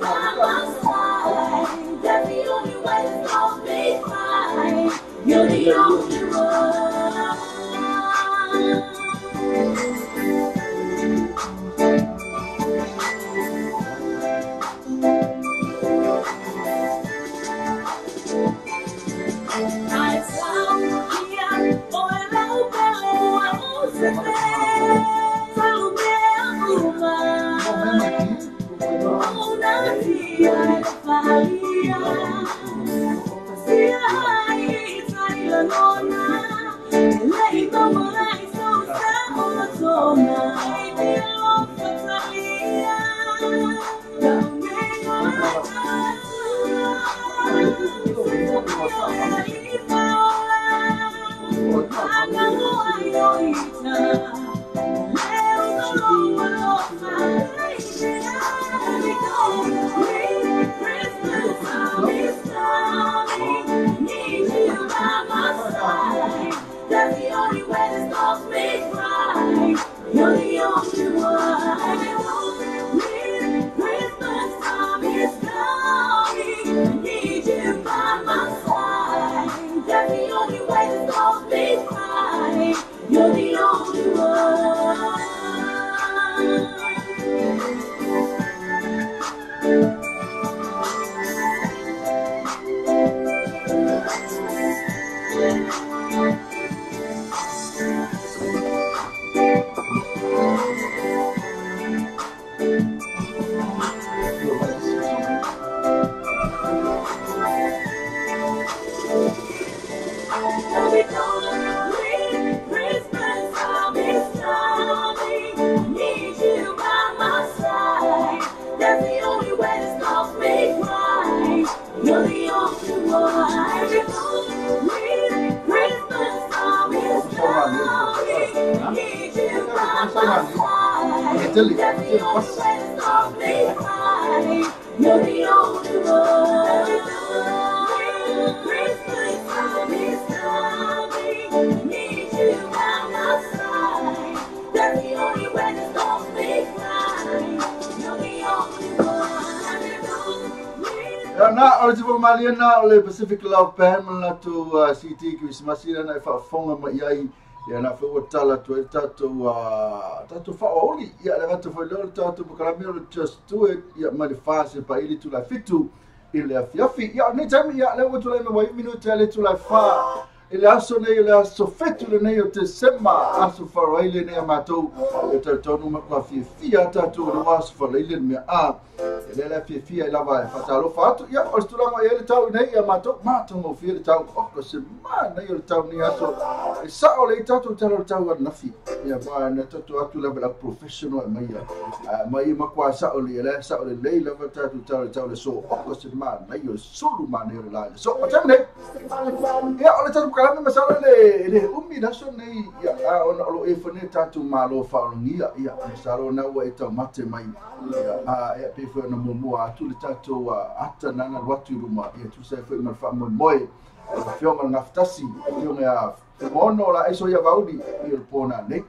by my side. That's the only way to stop me crying. You're the only one. Nights out here, boy, low belly, I'm That's the only way to stop me crying. You're the only one. Christmas time is coming. I need you by my side. That's the only way to stop me crying. You're the only one. You're the only one. Christmas time is coming. Need you by my side. That's the only way to stop me crying. You're the only one. Na original Maliana ole Pacific Love Pamela to CT Christmas na fa fonga mai ai ya na fo tala to tatu fa oli ya na to fo lo tatu bukalamiro just do it ya mali fase pa ili tu la fitu ile afiafi ya ni tami ya le tu la me wai minuto ile tu la fa ile aso ne ile aso fetu le ne yo te sema aso fa ile ne amato te tonu ma kwa fia tatu le was fa ile me a ele la fia ela vai fatalo fato ya ostula ma ele tau nei ya mato mo fia tau ko se ma nei ele tau ni aso sa ole tatu tau na fi ya ba na tatu atu la professional mai ma kwa sa ole le la tatu tau le so ko se ma nei yo sulu ma nei la so o nei ya ole tatu kala ma sa le umi da so nei ya ono e fone tatu ma lo fa ngia ya sa lo na wa tau mate mai ya pe fo no mo atu le tatu ata nana watu ruma ya tu sai fo ma fa moi fioma ngaftasi fioma mono la iso ya vaudi il pona ne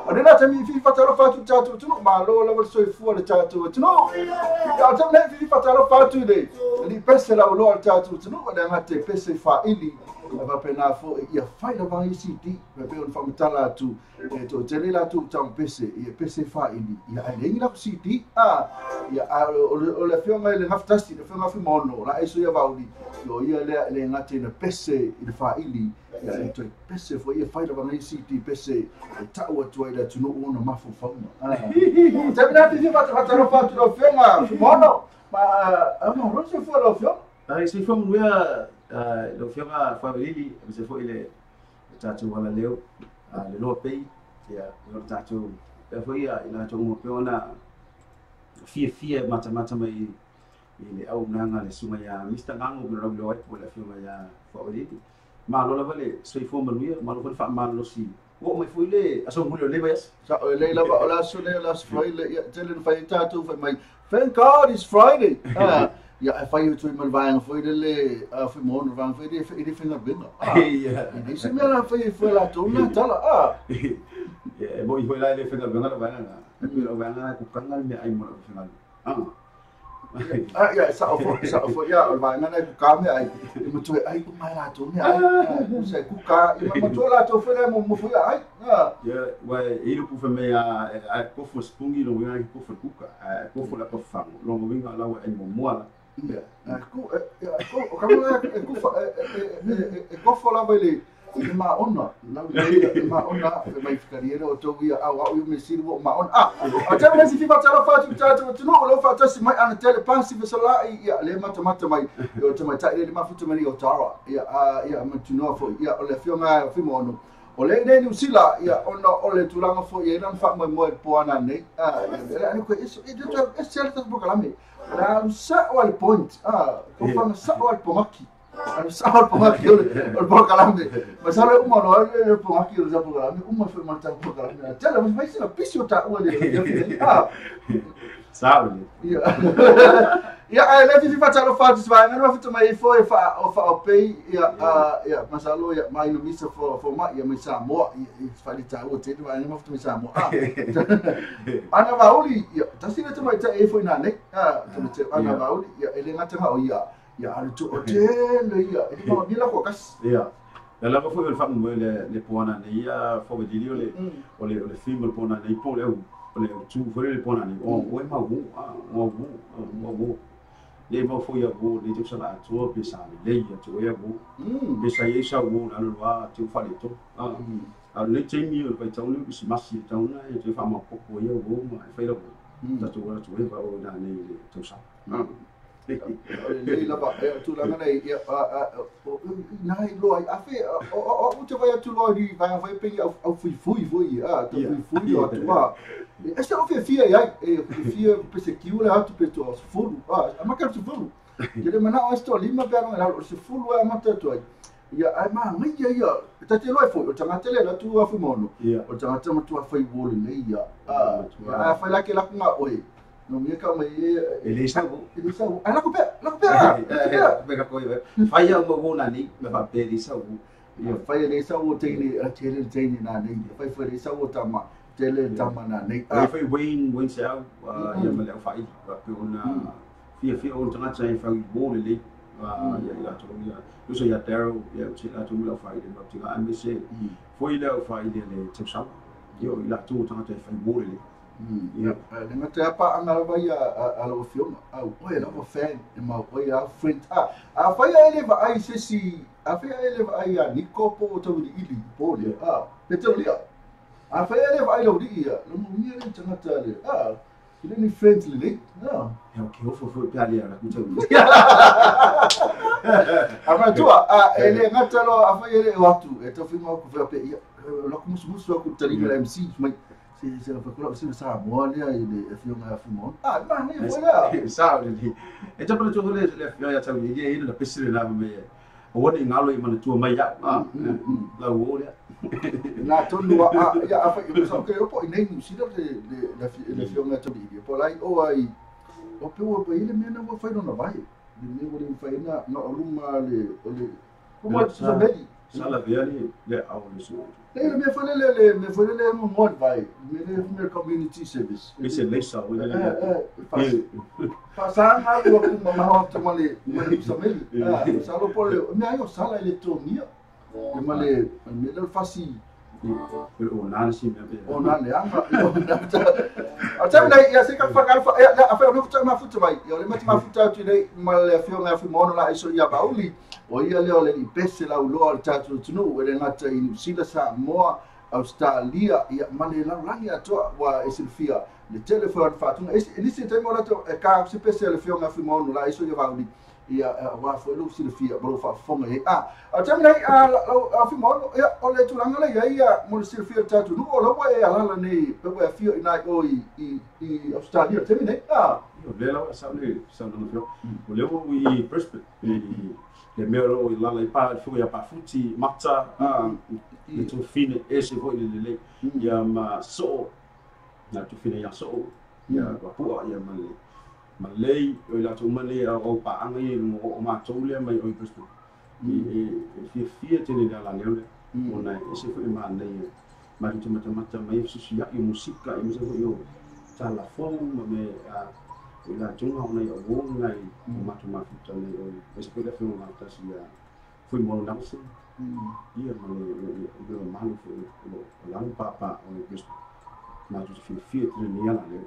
adena tami fi fatalo fatu tatu tu ma lo la so fu le tatu tu no ya tami ne fi fatalo fatu de li pese la lo tatu tu no da ngate pese fa ili va pena fo ya fai la va ici di pe on fa mutala tu to tenila tu tam pese ya pese fa ili ya ai la si di ya o le fioma le ngaftasi le fioma fi mono la iso ya vaudi yo ia le ngate na pese il fa ili ya to pese fo ia fai la ICT pese tau atu ida tu no ona mafu fauna tabina ti fatalo fatu lo fenga mono ma ama roche fo lo fio se fo mua lo fenga family se fo ile tatu wala leo le lo pei ya lo tatu fo ia ina to mo peona fia mata mai ile au nanga le sunga ya Mr. Ngango bro lo wala fenga ya family ma lo la vale soi fo maluia ma lo fa ma lo si wo mai foi le aso mulio le bas sa le la la so le la Friday ya telen fa tatu fa mai thank God it's Friday ya fa you to mal vaang foi le fa mo no vaang foi de finga binno ya ni se me la foi la tona tala ya mo i foi la le finga binno la vaanga mi lo vaanga ku kangal me ai mo lo finga ya sa ofo ya o vai ngana ku ka me ai mo tu ai ku mai la tu me ai ku se ku ka mo tu la tu fe mo fu ai ya wa ilu ku fe me a ko fu spungi lo ngai ku fu ku ka ko fu la ko fa lo mo vinga la wa ai mo mo la ku ku ka mo ku fu la vai ma ona na ma ona mai fikariera o to ia au me sirvo ma ona até mas se fica tela fatu tatu tu no lo fatu se mai ana tele pansi ve sala ia le mata mai eu te mai tai le mafuta mani o tara ia ma tu no fo ia o le fionga fimo ono o le nei New Zealand ia ona o le tulanga fo ia nan fa mo po ana nei ani ko isso e de certo do kalame la sa o al point ko fa sa o al pomaki ano sa po nga kilo o po kalame mas sala uma no le po nga kilo za po kalame uma foi mata po kalame tela mas vai ser pisio ta o le sabe ia ai le fi fa talo fa vai ngana fa mai foi fa o pei ia masalo ia mai no misa fo ma ia misa mo fa li ta o te vai ngana fa misa mo ana vauli ia tasina te mai ta e foi na ne ana vauli ia ele ngata ma o ia ya ale tu hotel ia e ma bila ko kas ia la ko foi fa mo le pona ne ia fo di le le film pona ne po le tu foi le pona ne o ma wo le mo foi a wo le tu sala tu pe sa le ia tu ia wo pe sa ia sa wo na lo wa tu fa le to le temi o pa tau le si masi tau na e tu fa ma ko ia wo ma fa le wo ta tu va o na ne tu sa le lava tu la ngana ia nai loi afe o te vai tu loi vai pe au fui tu fui o tu va esta o fia ia fia pese kiu la tu pe tu fulu ma ka tu fulu ele mana o sto lima pe no o se fulu a mata tu ia ai ma ngai ia ta te loi foi o tanga tele la tu afu mono o tanga tama tu afai wole nei ia fa la ke la kunga oi no me ka mai ele sa ana ko pe ka ko fa ia mo na ni me fa pe sa ia fa ia sa o te ni na nei fa sa o tama tele tama na nei fa win sa ia me le fa i pe ona fia on tanga tsa fa bo le ia to ia uso ia tero ia ti la tu la fa i le ti ga me se foi le fa i le te sa io la tu tanga tsa fa bo le ia le mate apa anga vai a lo filma au oi la mo fan e ma oi a friend a fa ia ele va ai se si a fa ia ele va ai a Nico po to di ili po le petro lia a fa ia ele va ai lo di ia lo mo mia le tanga tale ele ni friendly le no é o que eu fui para ali era muito ama tu ele ngatalo a fa ele watu e to filma ko fa pe ia lo ko musu ko tali la MC mas se la fakula se sa molia ele filma filmo ma nem foi lá sabe ali então para tu le ya tahu dia ele la pesile la me o ni ngalo i mana tu mai ya la o le na tonu ya afa eu só que eu pô nem no sida le filma to dia por lá o ai o pe ele me não foi no vai ele me foi na luma le como tu sabe sala viali le au le su ele me foi le mo mod vai me community service esse lesa o passar na rua com uma rota male sameli sala pole me ayo sala eletronia e male me lo fasi o nana si me o nana anga até daí ia ser que a foi no futebol futebol eu lembro que futebol tu dei male fio na fimono lá isso ia bauli o ia leo le pese la ulo al tatu tunu ele ngata in sila sa moa Australia ia male la langi ato wa esilfia le telefone fatun ini se temo la to ka se pese le fio na fimono la isso ia bauli ia wa foi lu silfia bro fa fonga até daí a fimono o le tulanga le ia mo silfia tatu nu o lo wa ala nei pe wa fio ina o i Australia terminei o le la sa no fio o le o i Brisbane le mero i lala i pa fu ya pa futi mata le tu fine ese vo le ya ma so na tu fine ya so ya wa pu ya malei o la tu male o pa angai o ma to le mai o Brisbane e fia tene la le ona ese fu ma nei ma tu mata mai su ya i musica i musa yo tala fo me ila tunga ona ia wo ngai matu mafuta nei o ese pula fu na tasi ya fui mo na se ia mo malu fu o lang papa o bis na tu fi ni ala le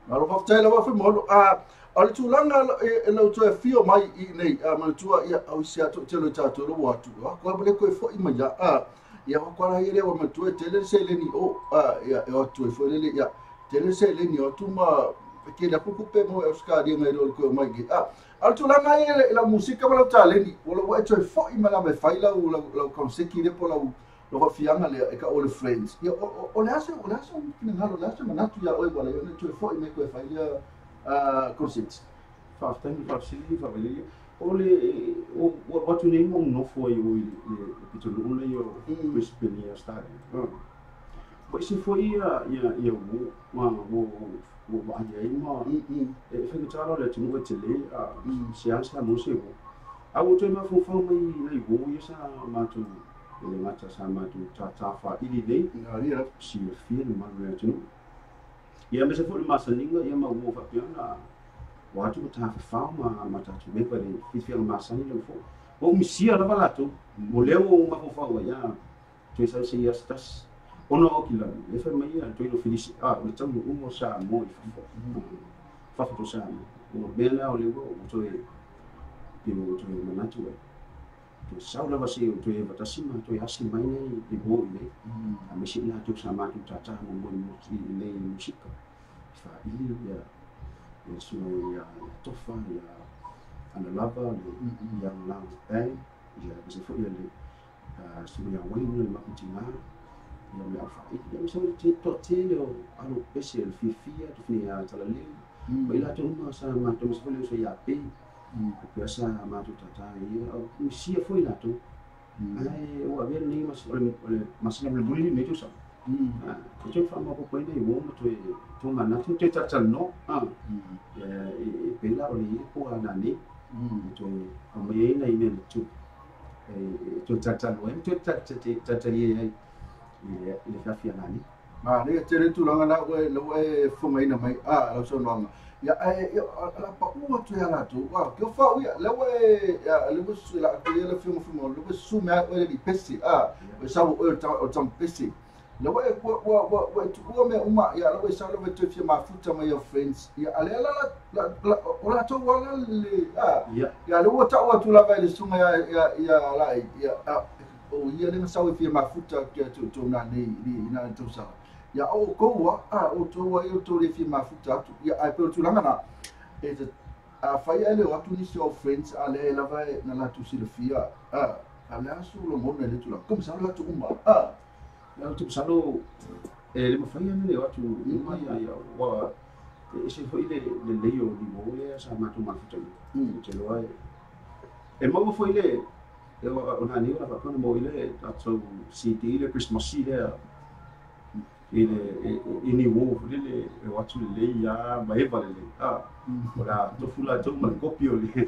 alo fa tele wa fu mo ale tulanga e lo to fio mai I nei ma tua ia au sia to telo tato lo watu ko bele ko fo ima ya ia ko la ile wa ma tua tele se le ni o ia o tu fo le ia tele se le ni o tu ma ke da puku pe mo ska dia ngai lo ko mai ki ale tulanga ile la musica ma lo tale ni o lo wa to fo ima la me faila o lo konseki le po lo va fianga le e ka all friends ia o le aso ni ngalo la aso ma natu ya o wala yo ne to fo ima ko faila concept faftangi fafsili faveli ole o watu nei mo no foi o pitulu ole yo crispenia style po isi foi ia wo wo ai ma e fe talo le tinu tele siansa museo au to ma fu mai nei wo isa matu ele mata sa matu ta fa ili nei ia si feel ma le tinu ia me se fu ma saninga ia ma wo fa piana watu ta fa ma ta tu me pare fi ma saninga fo o mi sia la balato mo leo ma fa wa ya tu sa se ia stas ono okila e fa mai ia to ilo felici o tamu umo sa mo fa to sa o bela o lewo o to e manatu e to saula va se o to e batasima to e hasi mai nei e bo ile a me sina to sa ma tu ta mo nei musika fa ili ya su ya tofa ya ana lava ya na ya se fo ile su ya wing le makutina ya me fa ya so te lo alo special fifia to fia tala le ila to ma sa ma to se fo le so ya pe biasa ma tu tata ia sia foi lá tu ai o haver nem mas na buli me tu sa tu fa ma ko nei wo mo tu mana tu tata no e pela o ni ko ana ni tu o me nei me tu tata no tu tata ia le fa fia nani ma le tere tu langa na we fu mai na mai lo so no ya la pa u tu ya la tu wa ke fa u ya le we ya le bus la ke le film le bus su me o di pesi o sa o tam pesi le we tu me uma ya le we sa le tu fi ma futa ma your friends ya ale la o la to wala le ya le wo ta wa tu la va le su ya la ya o ia le sa fi ma futa ke tu na ni na tu sa ya o ko o to wa yo to le fi mafuta tu ya ai pe tu langa na e a fa ya le wa tu ni so friends ale la va na la tu si le fia ale asu lo mo le tu la comme ça la tu umba ya tu salo le mo fa ya le wa tu ma ya wa e se foi le yo di mo le sa ma tu mafuta te lo ai e mo foi le ona ni ona fa kono mo ile so CD le Christmas CD ini wo le watu le ya maeva le ora to fula to ma copio le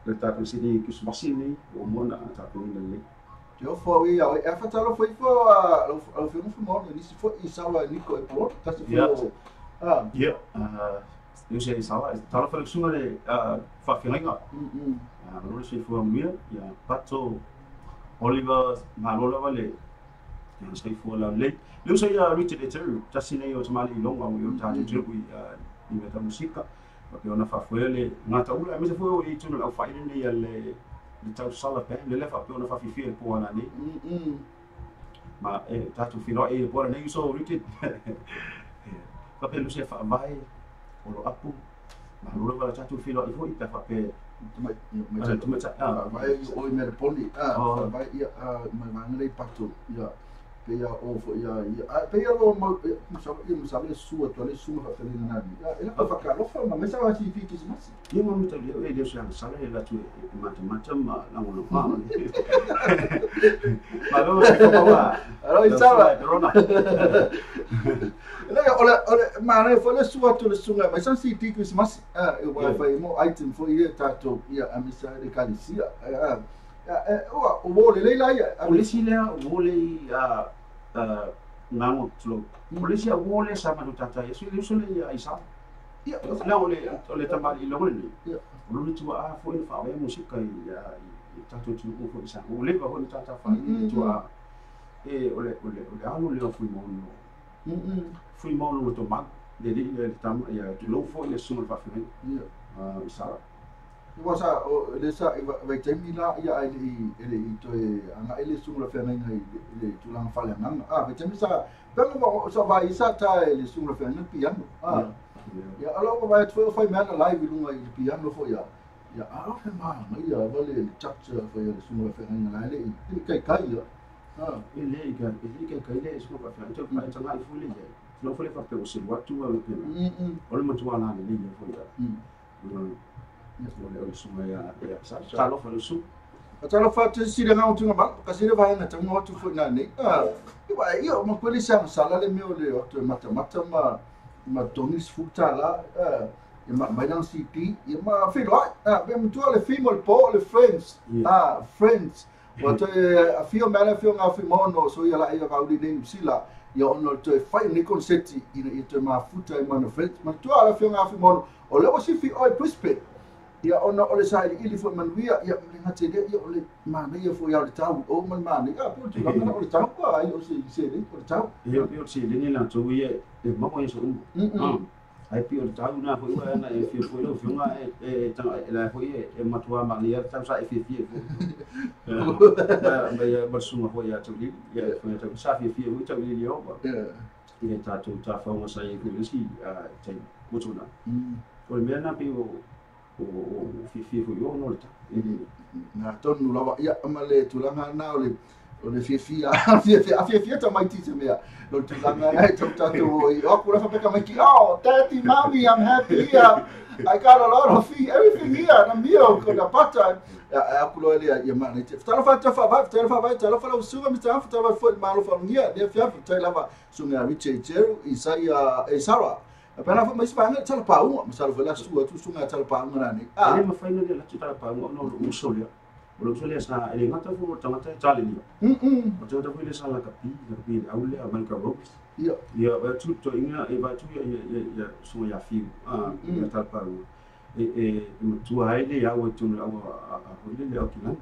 le tato sini ki sumasini o mona tato le yo fo ia e fa talo foi fo lo fi fu mo ni si fo I sala ni ko e pro ta si fo eu sei sala talo fa suma le fa filinga lo se fo mia ya pato Oliver malola vale yang sai fo la le sai Richard Eteru tasine yo tamali longa yo ta tribu ni meta musika porque ona fa fuele ngata ula me se fo I tunu au fa ni le tau sala pe le fa pe ona fa fi fi po ana ni ma ta tu fi no po ana ni so Richard pa pe lu se fa vai o lo apu ma lu la ta tu fi no I fo I ta fa pe vai o me poli vai ma ngai patu ya pe ya o fo ya pe ya lo mo sa le su to le su fa le na ni ela fa ka lo fa ma me sa va si fi ki mas ni mo me tali e de sa sala la tu mata ma la mo ma ma lo se fa wa alo sa va rona ole ma ne fo le su to le su ma sa si fi ki mas e wa fa mo item fo ile tato ya amisa de kalisia o le la ya o le si le o le ngango tulo polisi wole sama do tata ya sule ya isa ya la ole tamari lo ngene ya lu tu a fo in fa musika ya tata tu ko isa ole ba ko tata fa tu a ole alo le fui mono to mag de tam ya tu lo fo le sumul fa fi isa Wasa le sa vai temila ya ele to anga ele sumula fe ngai ele tulang fale nang vai temisa pengo so vai sa ta ele sumula fe nang piano ya alo vai to foi mana live lunga ele piano fo ya fe ma ngai ya vale chak fo ele sumula fe ngai ele kai ya ele kai le sumula fe to pa tanga fuli je no fole fa pe o se watu wa pe ole mo tuwa na le fo ya Talo fa lusu. Talo fa te sira ngau tunga ba kasi le vai na tanga watu fo na nei. Io ma quelli siamo sala le mio le otto mata ma tonis futala ma bayan city ma filo bem tu le female po le friends friends what a few mala few nga mono so ia la ia ka udi nei sila ia ono to fai ni concetti in to ma futa ma no friends ma tu ala few nga mono o le si fi oi prospect ia ona ole sai ili fo manuia ia nga te ia ole mana ia fo ia le tau o man mana ia po tu nga ole tau pa ia o se le ole tau ia se le ni la to ia e mo ko so ai pi ole tau na fo ia na e fi fo lo fi nga tanga la fo ia e matua ma ia tau sa e fi ba ia ba suma fo ia to li ia fo ia sa fi o tau li o ba ia ta fa mo sai ku si tai mutuna o me na pi o fi fo yo no ta na tonu lava ia amale tulanga na ole fi ta mai ti mea lo tulanga ai ta o ku la fa peka mai ki daddy mommy I'm happy here I got a lot of everything here na mio ko na pata aku lo ele ia mana te tala fa la usuga mi ta fa tala fa malo fa ngia de fa ta lava sunga riche cheru isaia sara Apena fa mais fanga tala pa uma, masala fa la sua tu sunga tala pa uma nani. Ele ma fa ile la tala pa uma no usolia. O usolia sa ele ngata fu tangata tali ni. O tangata fu ile sa la kapi aule amanka ropes. Ia ba tu to inga e ba tu ya sunga ya fiu. Ya tala pa uma. Tu haile ya o tu a ile le okina.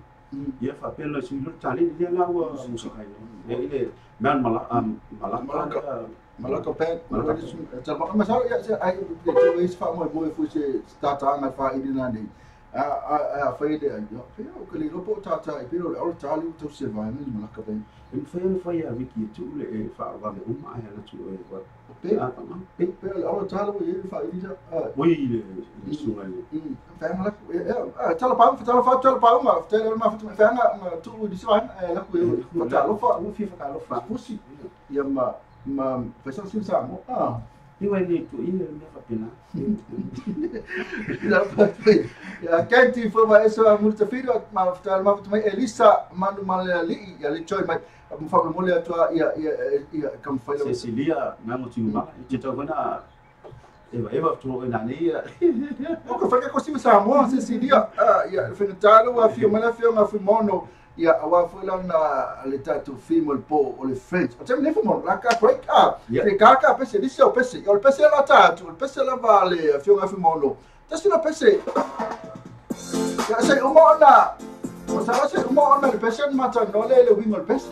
Ia fa pela si lu tali dia la o musika ile man Malaka pet, malaka tala masala ya ai de is fa mo boy fu se tata na fa idina ni. Fa ide yo. O que ligo po tata e pelo o tali to se vai ni malaka pet. Fa ya wiki tu le fa va le ai na tu e ko. Pe o tala e fa idina. Oi le sunga le. Fa malaka tala pa uma, tala ma fa nga tu di swan la ku e tala fa u fi fa ka lo fa. Pusi ya ma pessoal se usam eu ele tu ile me fa pena Kenti foi vai essa multa filho ma tal ma Elisa manu malali ya le choi mai mo fa mo le tua ia kam fa Cecilia na mo tima e te vana eva tu na ni o que fa que cosimo sa mo Cecilia ia finitalo a fio mala fio ma mono ia awa foi lá na le tatu female po o le French o tem nefu mon la ka break up le ka pese disse o pese la tatu o pese la vale fio nga mono tasi la pese ya sei o mona o sa sei o mona le pese mata no le wingo le pese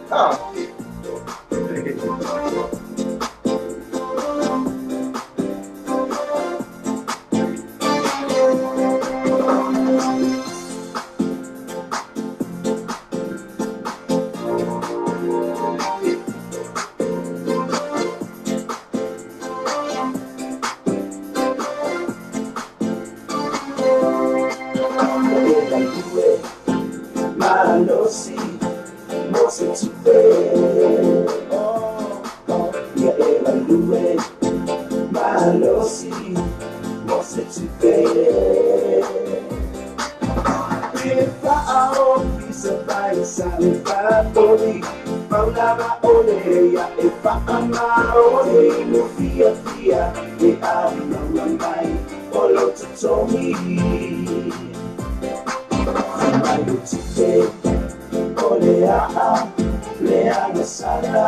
Lea na sana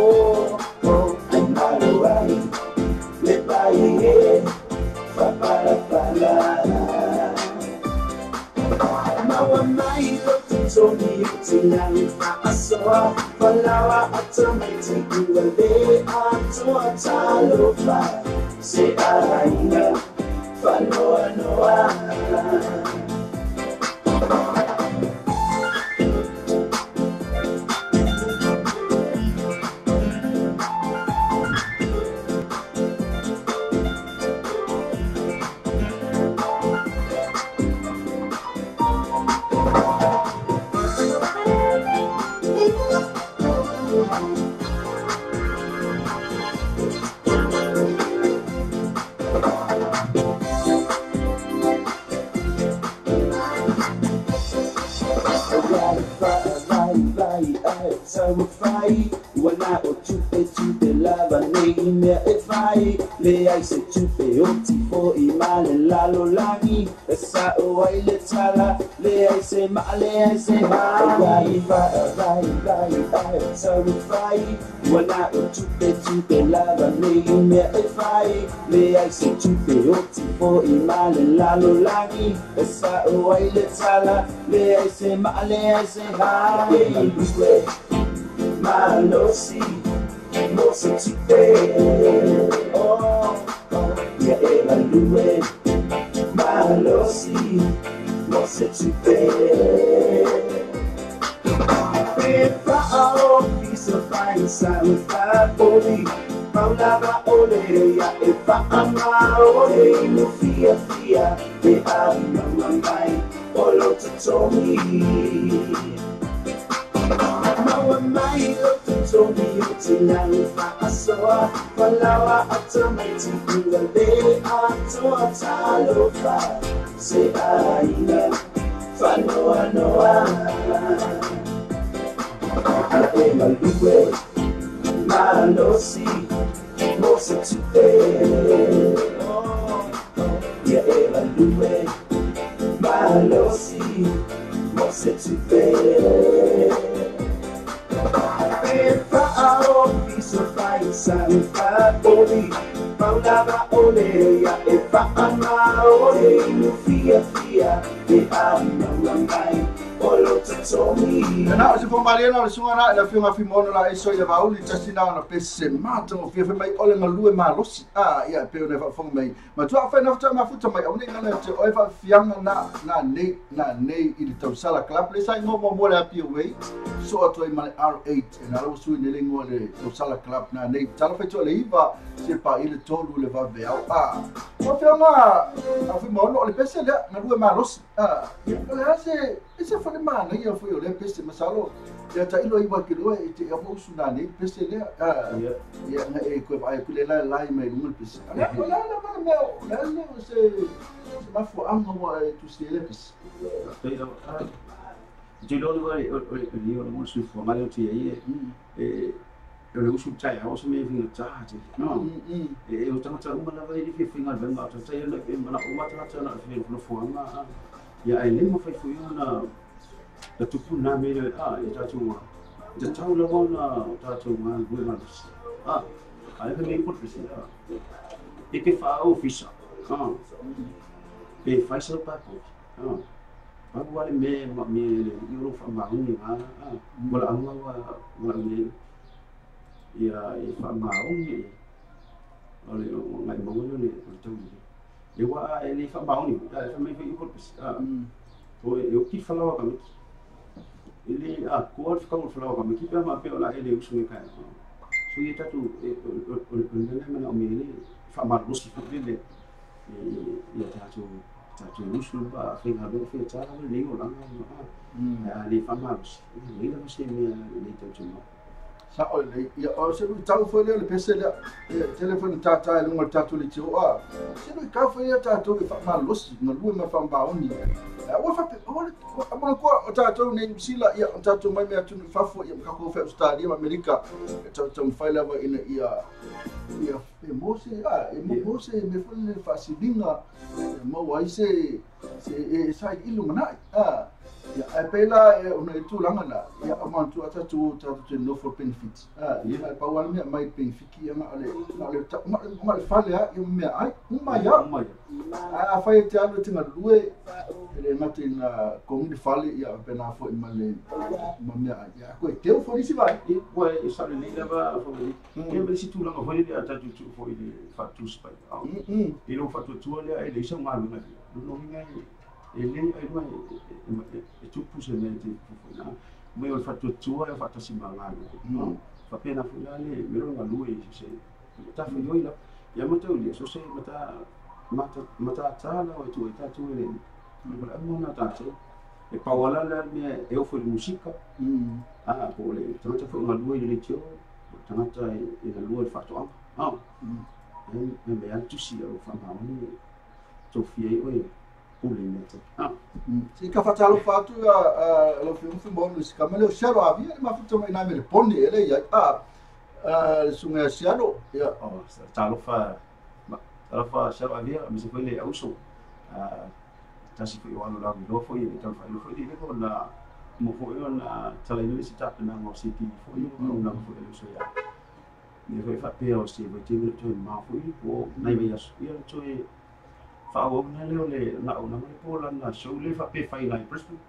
oh, ay maluway, lepaye, papalapala. Mawamay Tony Tilang Asoa Palawa Automatic Wale Atua Talofa Se Araina Fanoa Noa Wala o chupe lava name e fai le ai se chupe o tifo I male lalo langi sa o ai le tala le ai se ma vai sa fai wala o chupe lava name e fai le ai se chupe o tifo I male lalo langi sa o ai le tala le ai se ma Malosi, mosi chipe, oh, ya eva lue. Malosi, mosi chipe. Pepa ao piso fai salva boli, maulava ole ya eva ama ole no fia de ama mai olo totomi. Mawamay Tony Tilang Asoa Palawa Automatic Wale Atua Talofa Se Araina Fanoa Noa Ae Maluwe Malosi Mosa Tupe Ya E Maluwe Malosi Mosa Tupe Ao piso fai salva boli maulava ole ya e fa ama ole no fia e ama mai olo totomi na se fo mariana le sunga na la fiunga fimono la iso ia vauli tasina na pese mato fia fe mai ole ngalue malosi ia pe ne fa fo mai ma tu fa na fa futa mai au ngana te oi fa fianga na nei I tau sala club le sai ngomo mo la pi we so to I mai R8 na lo su ne le ngole tau sala club na nei tala fa to le iva se pa ile tolu le va ve au mo fianga a fimono le pese le ngalue malosi ia se fa mana ia foi ole peste masalo ia ta ilo iwa kilo e te amo sunani peste le ia na e ko ai kule la mai ngul peste ala la me se ma fo amo wa tu se le peste Jilo lo io non so formale ti e le usu tai a oso me vinga tati no e o tanga uma la vai di finga venga to tai le ma uma tanga na fi no fuanga ya ai le mo fai fu na da tupu na me le e tatu da tau la ona tatu ma gue ma ai que me importa e que fa office e faz o papo Aku wale me iro fa mauni wala anga wala me ia fa mauni ole ngai mauni le tau e wa ele fa mauni fa me fa iko pes o eu ki fala ka me ele ko fa ko fala ka me ki pa ma pe ola ele usu me kai so ia tatu le me na me ele fa marbusi fa le ia tatu tu usu ba finga do fi tara le o langa le famas le la se me le tatu sa ole ia o se tau foi le pese le telefone tata le ngol tatu le tio se no ka foi tatu fa malos no lu me fa ba oni o fa o ko tatu ne sila ia tatu mai me atu fa fo ia ka ko fa stadium america tatu fa la ina ia mose me foi le fasilinga mo wai se sai ilumina Ya, pela una itu langana ya amantu ata tu no for benefit. Ya pa me mai benefit ya ale fale ya me ai uma ya. Fai te alo tinga lue ele mate na komi fale ya pena fo imale me ya ko te fo disi vai. Ko e sale ni leva fo ni. Ke si tu langa fo ni ata tu fo ile fatu spai. Ile fatu tu le ele so malu na. No ngai ele ai mai e tu puse ne te na mo o fatu tua e fatu si mangalo fa pena fulani me ro ngalue se ta fo yo ila ya mo tu le so se mata tala o tu ta tu le mo na ta se e pawala la me e o fo musica po le ta fo ngalue le tio ta e la lue fatu me an tu si o fa ma ni to fie o si ka fatalo fatu lo film bonus kamele o shero avia ma futo mai na me pone ele ya sunga shero ya talofa shero avia mi se foi le auso tasi foi o ano la lo foi e tal foi foi le ko na mo foi na tala ni si tap na mo city foi o na foi le so ya ni foi fa pe o si foi timi to ma foi o na ia ya to Fa'o na leo le na o na mai pola na show le fa pe fai lai Brisbane.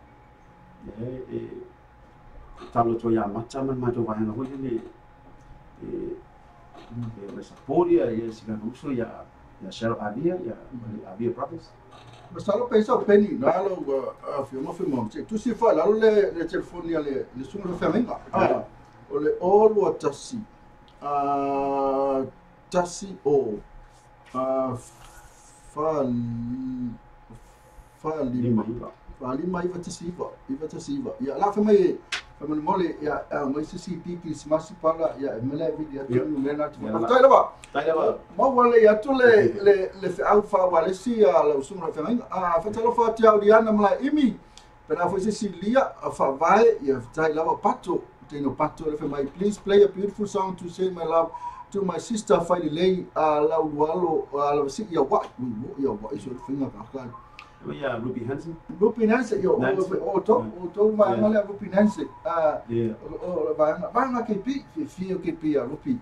Talo to ya macha man ma to vai na ho le le saporia e si ka uso ya share avia ya avia brothers. Masalo pesa penny na lo filmo tu si fa la le telefoni le suno fermenga o le all tasi tasi o lima iva tasiva ya la famai famai mole ya mai CCP Christmas pala ya mele video tu mena tu tai lava ma wale ya tu le alfa wale si la usuma famai fatalo fati audiana mala imi pena foi Cecilia fa vai ya tai lava pato teno pato le famai please play a beautiful song to say my love to my sister finally la walo la si ya wa iso finga ka ya Ruby Hansen yo o ma le Ruby Hansen ba ke pi fi ke pi ya Ruby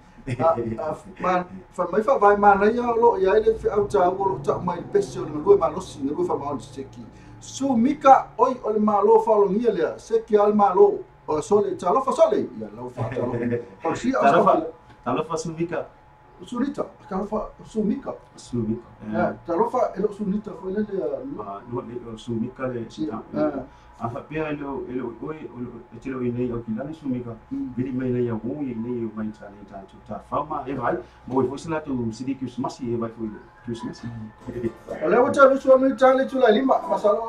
man fa mai fa vai man ya lo ya ile fi au ta wo ta mai peso no ma lo si no fa ma seki so mika oi o ma lo fa lo ngia le seki al ma lo o sole ta lo fa sole ya lo fa ta lo fa si Talofa sumika. Sunita, talofa sumika. Talofa elo sunita foi le no sumika le afa pia elo tiro ine o kilani sumika. Bili mai le ya wo ine o mai tani ta fama e vai mo foi sala tu sidi Christmas e vai foi Christmas. Olha o talo so no tale tu la lima masalo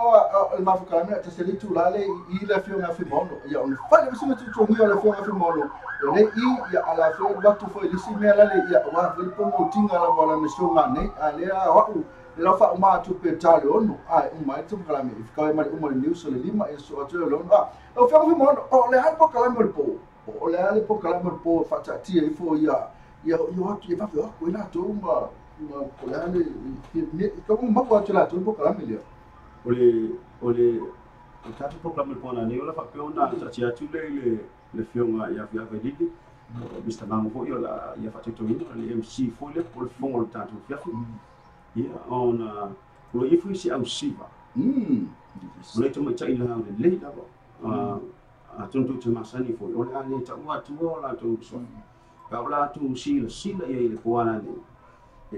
el mafukana te seli tu la le I la fio na fi mono ya on fa le sima tu tongi la fio na fi mono le I ya ala fio batu foi lisi me la le ya wa vil pomo tinga la wala me so ngane ale wa la fa ma tu pe tale ono mai tu kala me fika mai uma news le lima e so atu lo o fio fi mono o le alpo kala me po o le alpo kala me po fa ta ti e fo ya atu e va fio ko ina to ma polane como ma wa tu la tu po kala me le ole tatu programa pona ni ola fa peona tati atu le fionga ya vedidi Mr. Mango fo yola ya fa teto ni le MC fo le por fongo tatu fiafu ia ona lo ifu si au siva le to ma chai la le la a tonto te masani fo ole ale ta wa tu ola to so ka ola tu sila ia le poana ni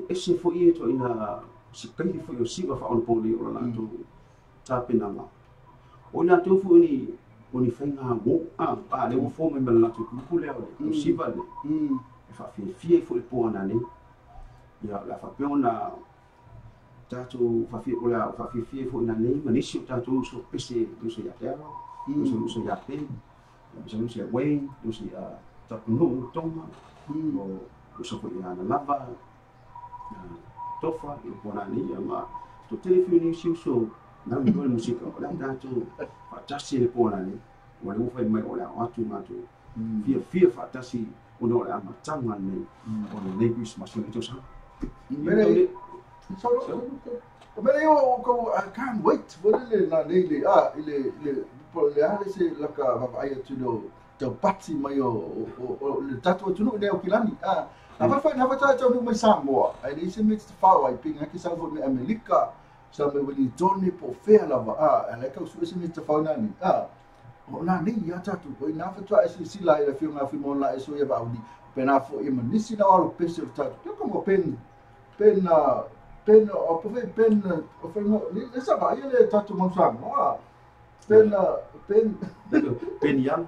ese fo ia to ina si kai fo yo siva fa on poli ola to tapina ma ona to fu ni fainga go le wo fo me la to ku le o siva le fa fie fo le poana ni ya la fa peona tatu fa fie ola fa fie fo ina nei manisi tatu so pese so ya terra so ya pe so ya way so ya tatu no toma o so fo ina na lava tofa il poana ni ma to telefoni so na ngol musika ola tatu fatasi le poana ni wala mo fai mai ola atu matu fia fatasi ono ola matanga ni ono nei bis masoni to sa mele so mele yo ko I can't wait for le na le po le ale se laka vai tu do tau pati mai o le tatu tu no ne o kilani apa fa na fata tau mai Samoa ai ni se mix te fau ai pinga ki sa fo me Amerika sa me wili toni po fea lava ala ka su se mix te fau na ni o na ni ya tatu ko na fata ai si la ile filma filmo la eso ya ba uni pena fo i manisi na o pese tatu ko mo pen o po pen o fe no le sa ba ile tatu mo Samoa pen yang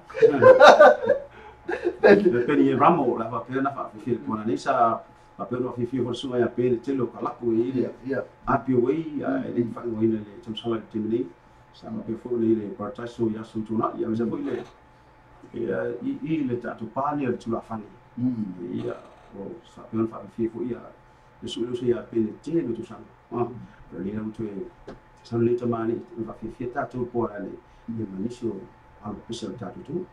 pen ramo la va pena fa fi ko na nisa pa pena fi ho sunga ya pen telo ka lapu i api wei le fa no ile le tum sala timini sa ma pe fo le partai so ya su tuna ya se bo ile i le tatu pani tu la fani ya o sa pena fa fi fo ya le su ya pen telo tu sa le na tu san le tamani va fi tatu po ale le manisho al pesa tatu tu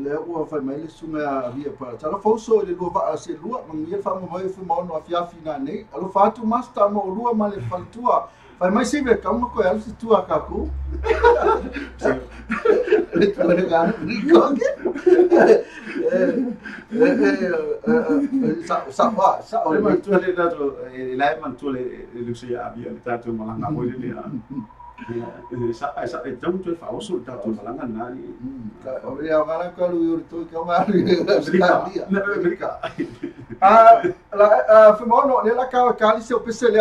le o fa mai le sunga via para tala foso le lo va se lua mangia fa mo mai fu mo no afia fina nei alo fa tu masta mo lua ma le faltua fa mai se ve kama ko al si tua ka ku le tole ga rico sa o le ma tu le dato le man tu le lucia via le tatu malanga mo le sa então tu fa uso tatu malanga na ni ya ngala ka lu tu ka ngari Amerika Fimono le la kali se o pesele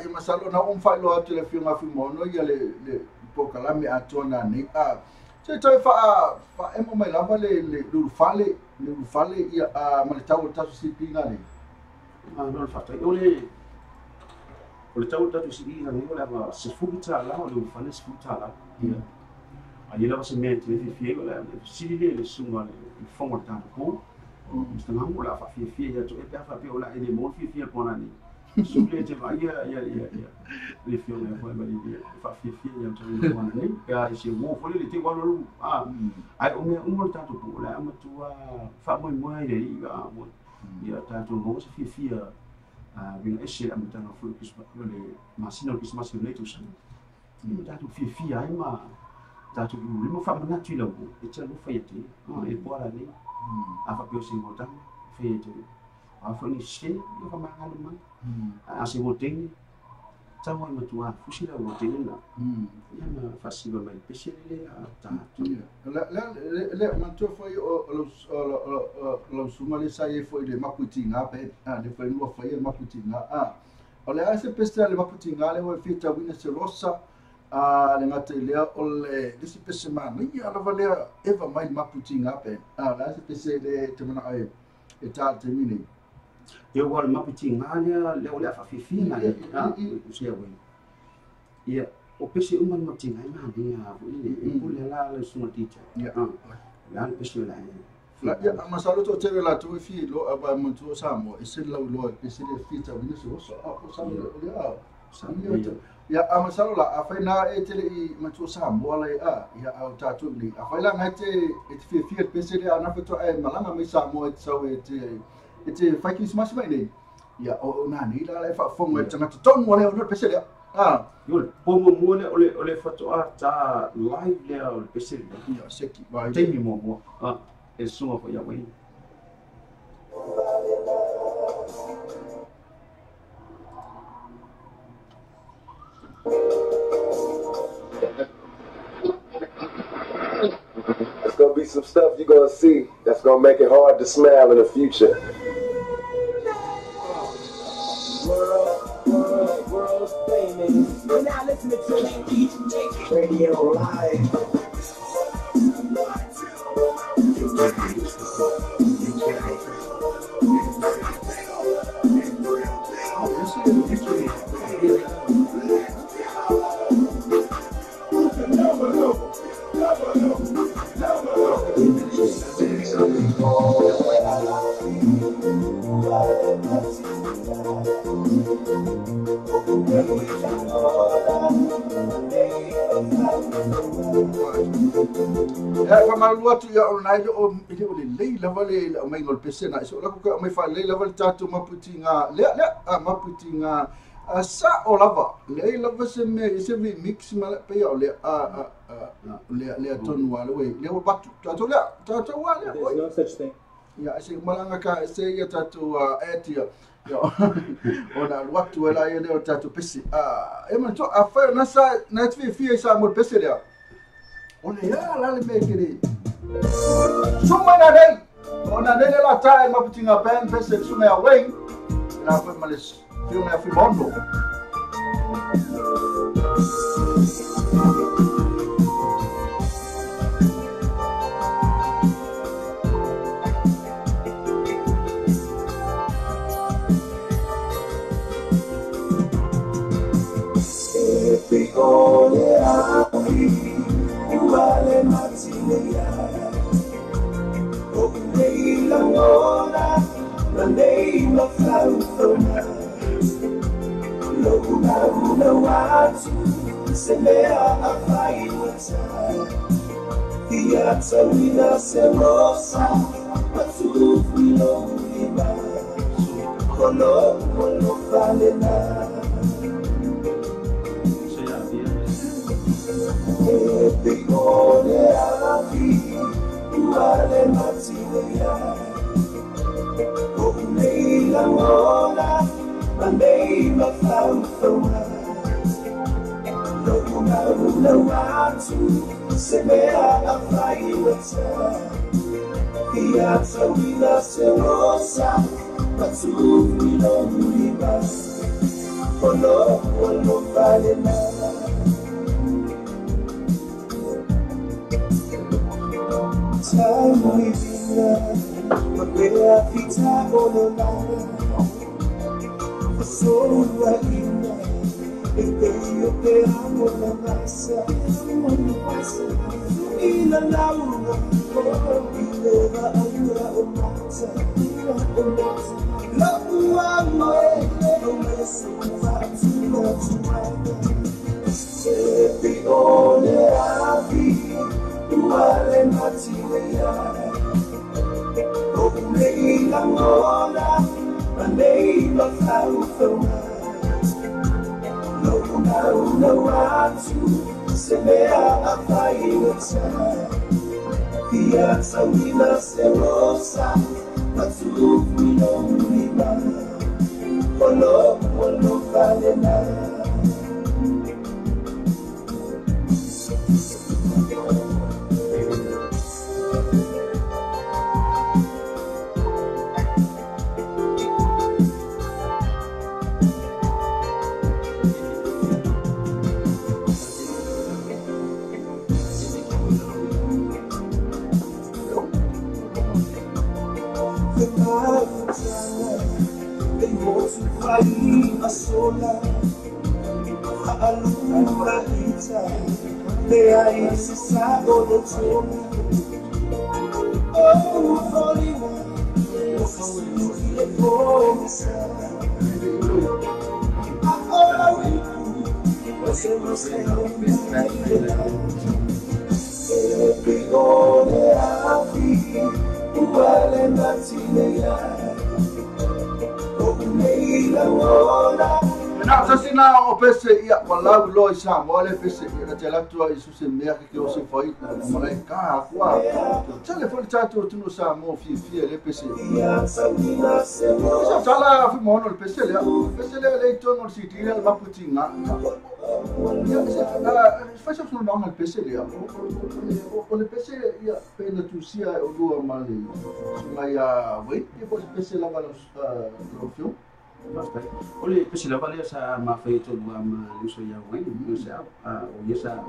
i masalo na fa lo atu le filma Fimono ya le pokalami atona ni se toi fa emo mai lava le lu fale ia ma le tau tatu si pinga ni no fa o le tau tatu si pinga ni o le ma se futa la o le fale se futa la ia ai la se mente le fiego la si le sunga le fonga tanto ko sta na mo la fa fi ya to e fa pe o la e mo fi pona ni sulle te va ia le fiego le fa bali fa fi ya to pona ni ya si mo fo le te wa lo ai o me tanto ko la ma tu fa mo le ia mo ia tanto mo se fi ya bin esce am tanto fu le masino ki smasio le tu san tanto fi ai ma tatu le mo fa mana tu lo e tsa lo fa yete e pora ni a fa pio singo tan fa yete a fa ni se lo fa manga lo ma a se voting tsa mo ma tu a fusi la voting na ya ma fa si ba mai pese le a tatu le man tu foi lo sumale sai foi le maputinga pe le foi no foi le maputinga o le ase peste le maputinga le o fita wina se rosa le ngata lea o le disi pese mana ia ala valea eva mai maputinga pe la se pese le te mana ai e tal te mini eu gol maputinga le o le fa fifi na le sia we ia o pese uma maputinga ma dia o le la le suma teacher ia la pese la ya masalo to tere la tu fi lo aba montu samo e se lo pese le fita wina se rosa o samo le ya amasalo la afaina e tele I matu Samoa la ya au tatu ni afaila ngate e te fi pese le ana foto e malanga me Samoa e so e te faki smash mai nei ya o na ni la fa fongo e tanga ton mo le o pese le yo pomo mo le o le foto ta live le o pese le ya seki ba te mi mo e sumo ko ya wei There's gonna be some stuff you're gonna see that's gonna make it hard to smile in the future. World famous. You're now listening to Radio Live. Malua tu ya ona o le lava le mai ngol pese na so la ko mai fa le lava tatu maputinga le maputinga sa o lava le lava se me se vi mix ma pe o le le tonu ale we le o batu tato wa le There's no such thing. ya se malanga ka se ya tatu etia yo ona watu ela ye le tatu pesi e ma to afa na sa na fi sa mo pesi le ona ya la le me kiri suma na dei ona dei la tai ma putinga ben pesi suma ya we na fa malis film ya fi mondo na tasina o pese ia wala lo isa mo le pese na tela tu isu se mea que o se foi na mala ka kwa telefone tatu tu no sa mo fi le pese sa tala fi mo no le pese le to no si tira la putinga faccio solo non al pese le o le pese ia pena tu sia o do male ma ia we che poi pese la va lo fio. Oleh pesila balik sa mafai tu dua manusia yang lain, manusia, biasa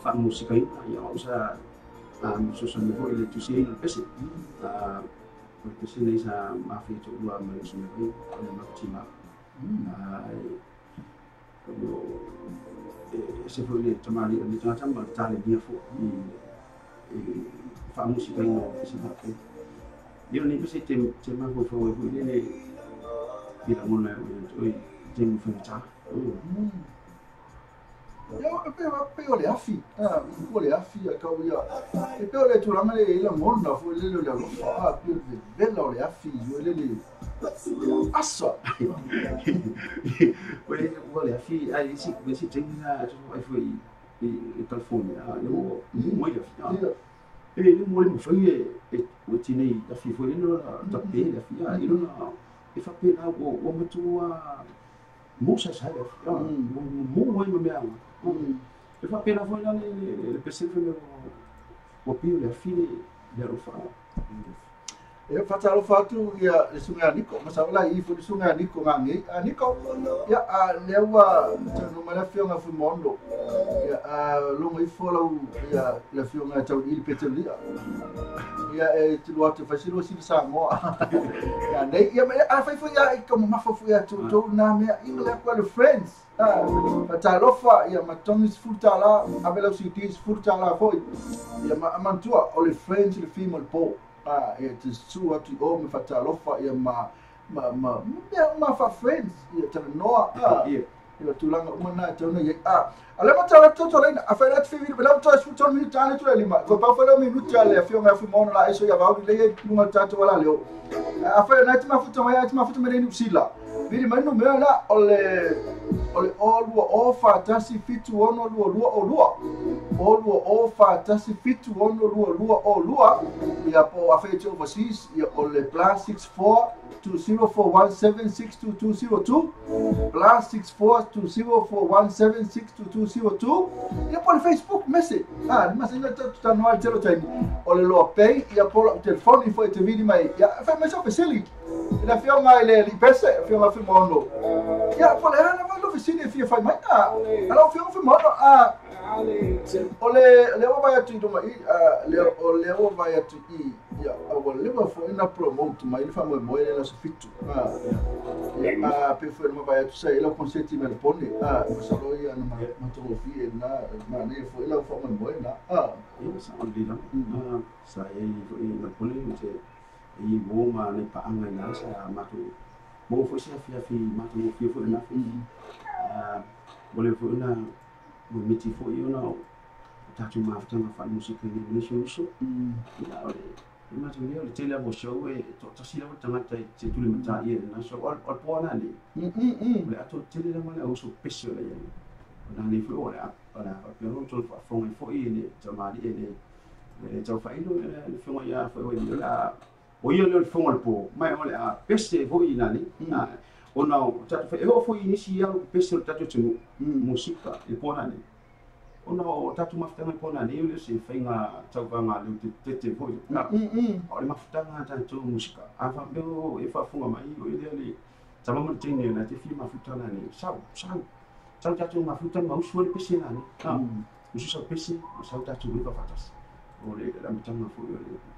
fan musik ini, yang usah susun buku itu sih pesi, pesi ni sa mafai tu dua manusia ini, oleh makcima, sebelum cuma di macam cari dia fu, fan musik ini pesi mafai, dia ni pesi cuma fu ini. Bila mula oi jeng feng cha pe o le afi o le afi ka o ia e pe o le tulanga le ila mona fo le le fa pe bella o le afi o le asa o le afi ai si tenga ai foi e telefone le mo ia le mo le foi o tine da fi foi no da pe la fi ai no e fa pe na o matua mo sa sa mo mo me e fa pe na foi le pese o pio le fi le rofa e fatalo fatu ia le sunga niko masawala I fu sunga niko ngangi niko ia le wa no mala fionga fu mondo ia longo I fola ia le fionga tau il petelia ia e tu watu fasilo si sa mo ia nei ia me fa fu ia como ma fu ia tu na me ingle kwa le friends fatalo fa ia matonis futala abela sitis futala foi ia mantua o le friends le female po e te su atu o me fatalofa ia ma fa friends ia tana noa ia tulanga umana tana ia ale matala toto leina a fa lat fi vi bela to su ton mi tane tu lima ko pa fa lo minuti ale fi nga fi mono la eso ia va le lunga tato wala leo a fa na ti ma futa mai ni usila vili mai no me la ole o fa tasi fitu ono lua o fa tasi fitu ono lua ia po a fe overseas ia ole plus 64 2041762202 plus 64 2041762202 ia po le Facebook message mas ina ta no al telo tai ole lo pay ia po le telefone foi te vidi mai ia fa me so pesili ila fio mai le pese fio ma mono ia po le ana ma lo vicini fio fai mai ala fio mono ole o vai atu do mai ole o vai atu ia o le va fo ina promote mai le fa mo ele la sofitu pe fo no vai atu sai la consenti me pone so lo ia na ma to fi na ne fo ila fo mo na ia sa andina sa i na pole I mo ma ne pa anga na sa matu mo fo sia fi matu mo fi fo na fi bole fo na mo miti fo io na tatu ma fa fa musika ni so ya ole matu ni ole tele mo show e to sila mo tanga tai te tuli mata ia na so al po na ni le ato tele na mala uso pesio le na ni fo ole ala pe no to fa fo ni jamali le to fa ino le fo ya fo ni la o ia le fonga po mai ole a peste vo ina ni ona tatu fa e fo inisi ya peste tatu tu musika e pona ni ona tatu mafutanga pona ni le se fainga tauanga le tete vo ole mafutanga tatu musika afa beo e fa funga mai o ile le tama mo tini na te fi mafutanga ni sau tatu mafutanga ma usua le peste na ni ususa peste sau tatu vo fatas ole la mtanga fo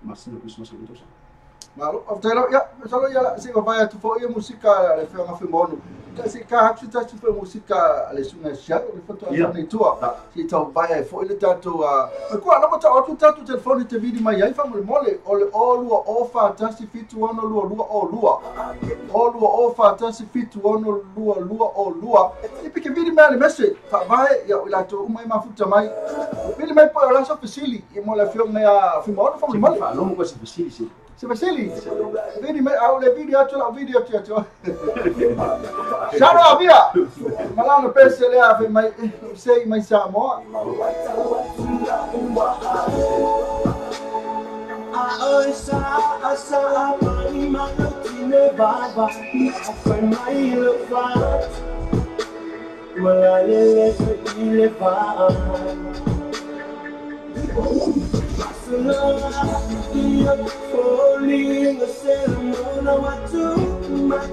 masino Christmas o tosa malo aftero ya solo ya se vai atu fo ia musika le fionga fi mono se ka hapsi tatu fo musika le sunga sia le foto ana tua si tau vai fo ile tatu ko ana mo tau tatu telefone te vidi mai ai fa mole ole olua ofa tasi fitu ono lua o fa tasi fitu ono lua ipike vidi mai le message fa vai ya ila to umai mafuta mai vidi mai po la so facili e mo la fionga ya fi mono fa mole fa no mo si facili se facili vedi me au le video tu Shara via malano pese le ave mai sei mai siamo asa mani manotine baba fai mai le fa wala le fa falling a ceremony what to my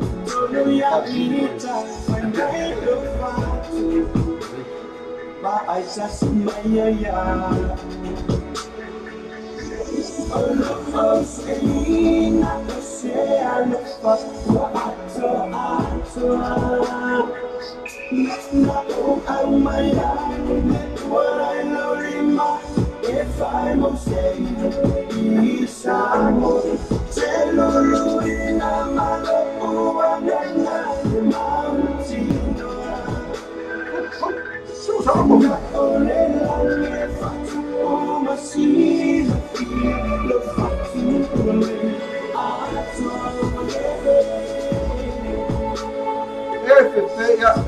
don't ya vita when I look back ba I just my ya oh saying not to say I look for what I'm my what I know in my if I'm on stage, I'm on Telo in a malo, and I'm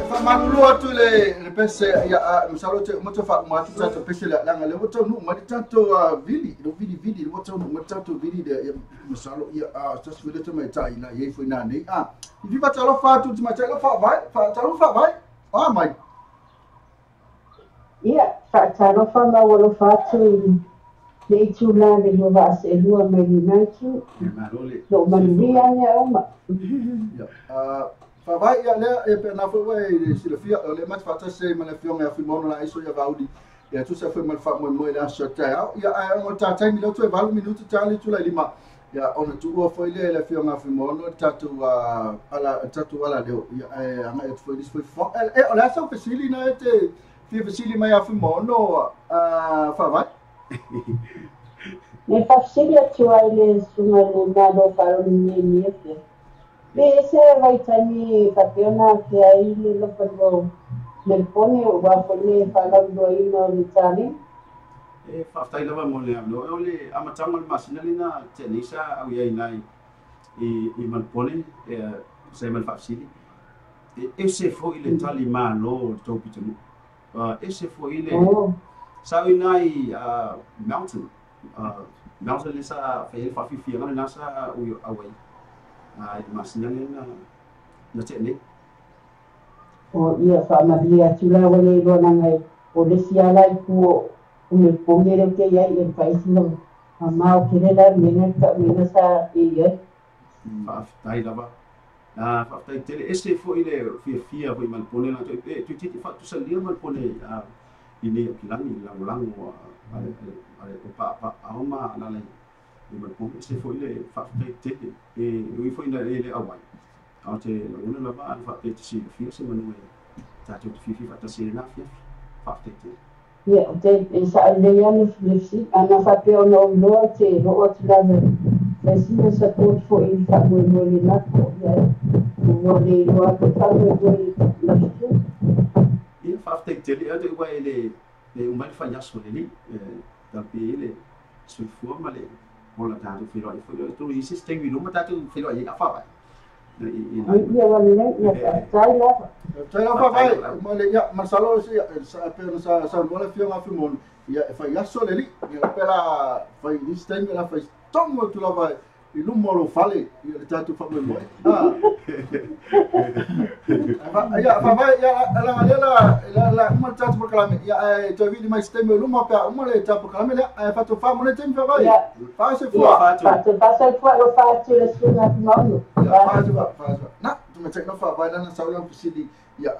fa malulu atu le pese ya misalo te mo fa mo atu tato pese la nga le woto nu ma tato vili le woto nu ma tato vili de misalo ya tas vile te mai tai na ye foi na nei vi va talo fa tu ma talo fa vai mai fa talo fa ma wolo fa tu le tu la de no va se lua mai na tu lo maria ne oma fa vai ya le pe na foi we si le fia le mat fa se ma le fiona fi mono la iso ya vaudi ya tu se foi mal fa mo la shota ya mo ta tai minuto e 20 minuto tali tu la lima ya ona tu o foi le fiona fi mono tatu ala de ya anga e foi dis foi fo ola sa facili na te fi facili mai fi mono fa vai ne facili tu ai sunga le nado faro ni se vai tani papiona que aí lo pelo le pone o va pone falando aí no Italia fa tai lava mo le amlo le amatanga le masina lina tenisa au ia nai i man pone se mal facili e se foi le tali malo to pitemu e se foi le sa nai mountain le sa fe fa fi fi na sa u awai masina na teknik ia fa maria tula wale lo ngai o le siala ku me pongere ke ia e país no ama que la mena sa ia tai lava fa tai tele ese foi le fia foi mal pone na tu ti fa tu salia mal pone ini kilani lang ale pa auma na le mal pone ese foi le fa tai tele e foi le awai au te una lava fa tai si fia se manu ta tu fi fa ta se na fia fa tai tele ia te sa le ia le si ana fa pe ono lo te o tla le si le support for in fa mo le na ko ia mo le lo a fa mo le la tu ia fa te tele ate wa le umai fa ya so le ta pe le su forma le mo la ta tu fi lo tu i sistemi vi lo ma ta tu fi lo ia fa ba ia wale ia tai la fa vai mo le ya masalo si sa mo le fiona fi mon ya fa ya so le ya pela fa i sistemi la fa tomo tu la vai i lumo lo fale i le tatu fa mo ya fa vai ya la mo tatu por kalame ya to vi mai sistemi lumo pa mo le tatu por kalame la fa to fa mo le tem fa vai fa se fa lo fa tu le suna mo fa na tu me check no fa vai na sa lo pisidi ya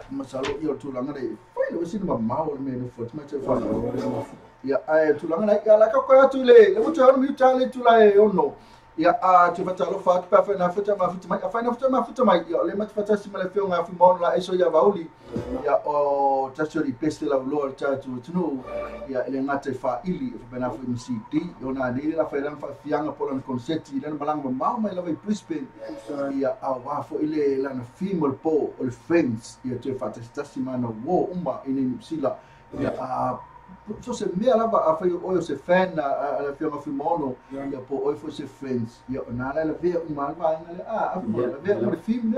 masalo yo tu langa dai foi lo sini ma mau me no fo tu me check fa ya tu langa ya la ka ko tu le mo tu mi tale tu la e ono ya tu fa talo fa pa fa na futa ma futa mai ya le ma fa ta si mala fio nga fi mon la eso ya vauli ya o tacho di peste la lo ta tu no ya le ngate fa ili fa na fa mcd yo na ni la fa lan fa fianga polan concetti lan balang ma mai la vai prispe ya wa fo ile la na female po o friends ya tu fa ta si mana wo uma in sila ya so se me lava a foi o se fan a fiona fi mono ya po o foi se friends ya na la ve uma vai na a la ve uma film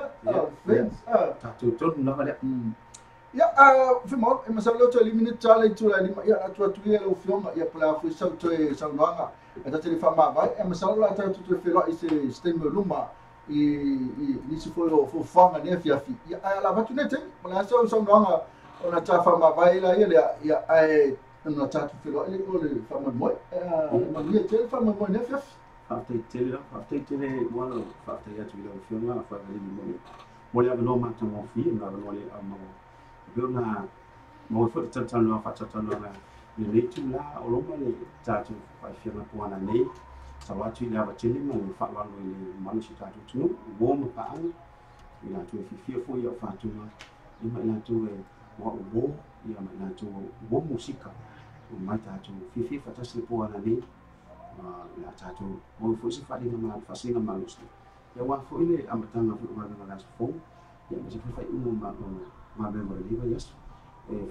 friends ta tu na vale ya fi mono e masalo to elimine tale tu la ya tu ya lo fiona ya pla foi sa to sa nanga ta te fa ma vai e masalo la ta tu fe lo ise stem luma i si foi o fanga ne fi ya la va tu nete la sa nanga ona ta fa ma vai la ya na tatu filo ele ole fama moi ma dia tel fama moi ne fef after tele wala after ya tu lo fiona fa le mo le no ma tu mo fi na no le amo na mo fo tata no fa tata no na le tu la o lo ma le tatu fa fiona po na nei sa wa tu la va tele mo fa wa lo le man si tatu tu mo mo pa an ina tu fi fo ya fa tu ma ina tu wa wo ya ma ina tu wo musika mai tatu fifi fa tas po ana ni la tatu mo fo si fa di ma fa singa malus ya wa fo ile amatanga fo ma na las fo ya mo si fa umo ma be mo li ba yes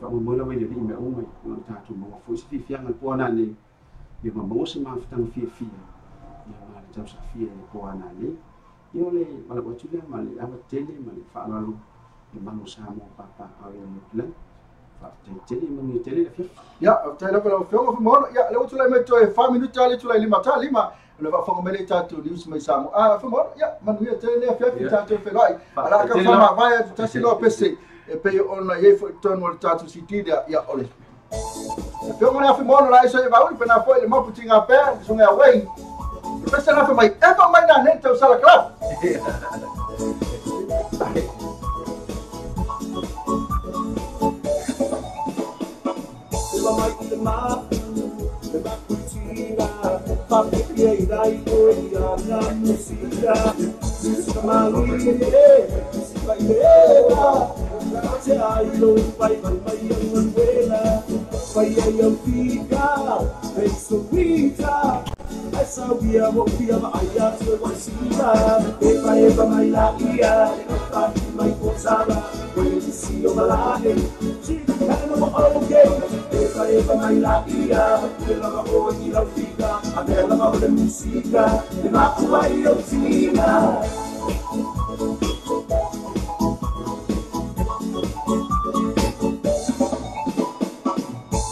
fa mo la we le me o mai no ta tu mo fo si fi anga po na ni yo ma mo se ma fa fi fi ya ma le tau sa fi e po na ni yo le ma la ko tu le ma le ava tele ma le fa na lu e ma no sa mo papa a yo mo plan fa tele mo ni tele fi ya tai la pala fo mo ya le tu le me to e fa minuta le tu le lima ta lima le va fa mele tatu news mai samo fo mo ya man wi tele fi tatu fe lai ala ka fa ma vai ta si lo pese e pe ona ye fo ton mo tatu si tida ya ole pe mo na fe mo na iso e va uli pe na fo le mo putinga pe so nga wei pe se na fe mai e ma mai na net o sala club la mai le ma le ba putinga pa pe e dai o ya na musica musica mali vai bela se ai lo vai yang bela vai yang fica penso vita essa via mo via ma ai se wasila e vai mai la ia pa mai posaba when you see your malade she kind of okay e vai mai la ia la ma o ni la fica a me la ma de musica e ma vai io fina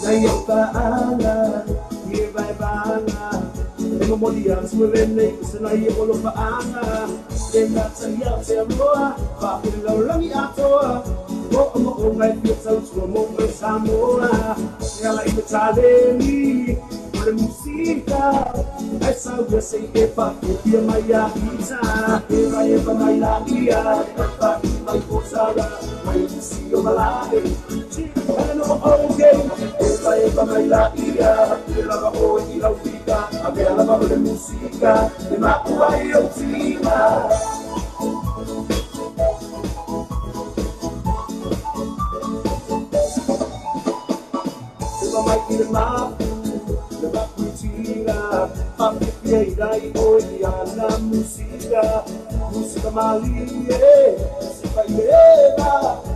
Naya paana, ye vai paana. Emo modia suwene, senaya olo paana. Ena saya semoa, pa pila langi atoa. Mo mo ngai pizza sumo mo samoa. Ela italeni, por música. Essa eu sei que pa que maia isa. Eva mai la ia, pa mai posada, mai si o malade. No okay, eva mai la ia, la va oggi la fica, abbiamo la voce musica, e ma vai io fina. Eva mai il ma, le va cucina, fa che dai oggi alla musica, musica malie, si fa bella.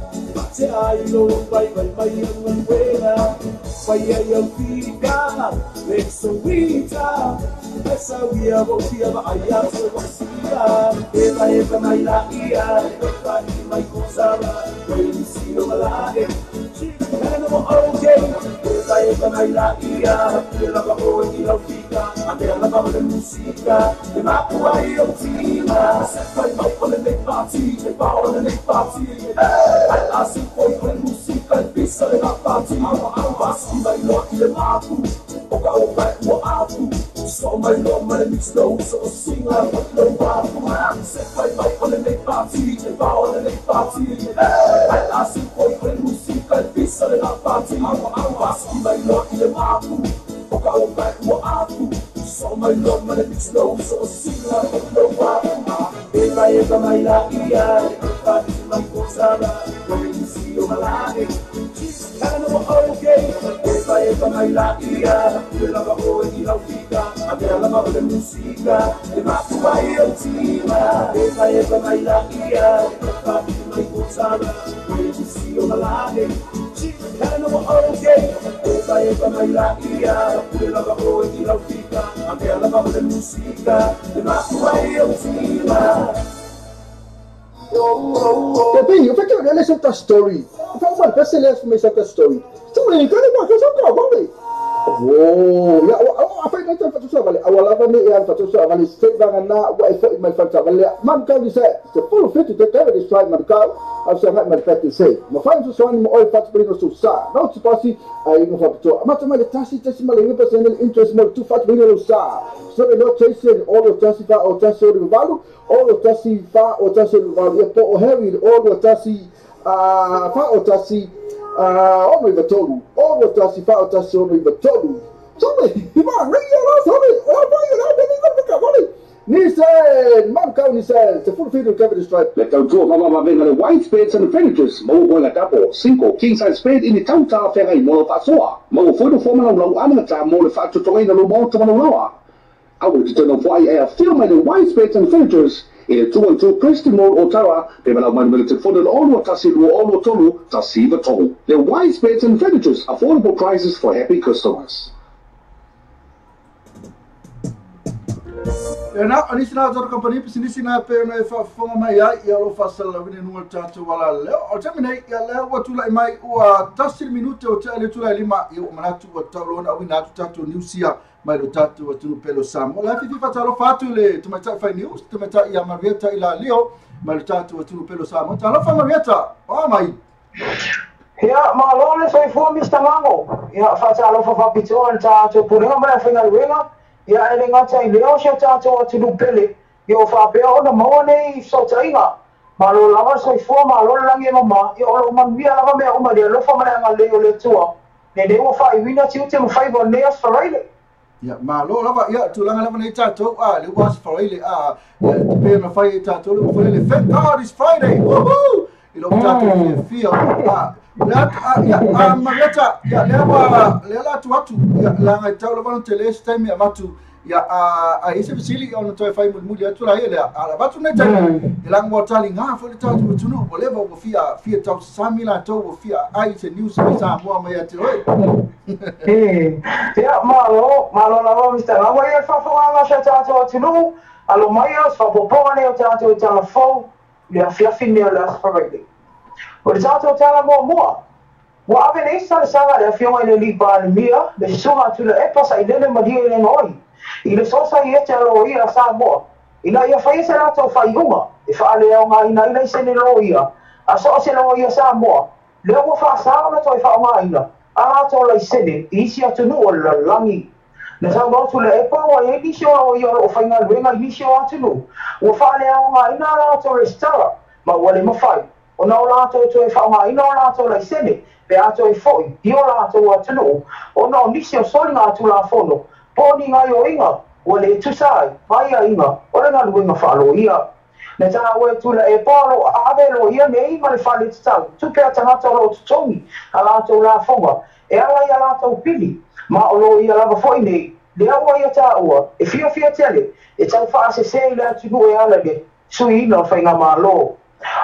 Se ai lo vai yang buena vai yang fica nessa vida essa via via vai a sua wasila eva mai la ia vai mai kosala vai si no malade no okay eva mai la ia la va oggi la fica abbiamo la voce musica e ma vai io fina vai mai con le parti e paolo le parti assim foi com música e pista na parte assim vai no que mato o carro vai no alto só mais não mas me estou só assim lá no barco você vai com le parti e paolo le parti assim foi com música e pista na parte assim vai no que mato o carro vai no alto só mais não mas me estou só assim lá no barco eva mai la ia mai posada when you see your malade kind of okay eva mai la ia la va oggi la fica abbiamo la voce musica e ma vai io fina eva mai la ia mai posada when you see your malade kind of okay eva mai la ia la va oggi la fica abbiamo la voce musica e ma vai io fina. Tapi eu fiquei olhando essa story. Eu falei, mano, pensa nessa essa story. Tu brincando com essa coisa, oh, ya, apa yang kita patut sabale? Awal apa ni yang patut sabale? Setiap bangan na, wa effort mai patut sabale. Man kau ni saya, sepuluh fit itu tak ada strike man kau. Aku sangat man patut say. Mafan sesuatu ni mau patut beri susah. Nau sepasi, ayo patut. Macam mana tasi malah ini personal interest mau tu patut beri susah. So no chasing all of tasi fa or tasi the value, all of tasi fa or tasi the value. Ya po heavy all of tasi fa or tasi. Ono ivatolu, ono tasi fa tasi ono ivatolu. Sobe, ima ringi ala sobe, boy ala beni ngomka boli. Ni said, man kau ni said, the full field cover the stripe. Let go to mama venga the white spades and the furniture. Mo bola double, single, king size spade in the town ta ferai mo fa soa. Mo foto forma long ana ta mo le fa to toina lo mo to mo loa. I would turn off why I film the white spades and furniture. e 212 Preston Road o Tara, pe malau mai mele telefone le olu tasi lua olu tolu tasi vatolu. The wise beds and furnitures, affordable prices for happy customers. Na anisi na zor company pisinisi na pe na fa fonga mai ya lo fasal la vini nua tatu wala leo o temine ya leo watu la mai ua tasir minute o tele tu la lima i manatu wa taulo na wina tatu newsia mai lo tatu watu pelo sam wala fifi fatalo fatu le tumata fa news tumata ya Marieta ila leo mai lo tatu watu pelo sam talo fa Marieta o mai ya malole so ifo Mr. Mango ya fatalo fa pitona tatu pulinga mai fa ngalwenga ya ele ngata i leo se tato atu pele yo fa pe ona mone so tainga malo lava so i fo malo langi mama yo lo man via lava me o ma de lo fa ma nga le le tua ne de o fa i wina ti te mo fa bon ne as fa right ya malo lava ya tu langa lava nei tato le was for ile pe na fa i tato le fo le thank God it's Friday woohoo ilo tato feel ya Marieta ya lewa tu watu ya langa tau lava tele time ya watu ya ise bisili ona toi fai muli atu la ile ala batu ne tele ilang motali nga fo tatu tunu oleva go fia tau samila to go fia ai se news sa mo ma ya te oi ya malo la Mr. Mango ya fa nga sa tatu tunu alo mai fa popone o tatu telefon le fia fine la spaghetti o tatu tala mo wa ave nei sa le fia mai le liba mia le sunga tu le epasa ile ma dia ile ngoi ile sosa ia te alo ia sa mo ina ia fai se la to fai uma e fa le nga ina se ne lo ia a so se lo ia sa mo le wo fa sa na to fa ma ina a to le se ne isi atu no la langi na sa mo tu le e pa wa e di sho ia o fa nga le nga ni sho atu no wo fa le nga ina la to restara ma wale ma fai o na la to fa nga ina la to le se ne pe ato e foi io la to atu no o no ni sho so nga tu la fono poni nga yo inga wale tu sai mai inga ora nga luinga falo ia na ta we tu la e palo avelo ia nei ma le fale tau tu pe ta to lo tongi ala to la fonga e ala ia la to pili ma o ia la foi nei le awa ia ta ua e fia tele e tau fa se la tu e ala ge sui no fa nga malo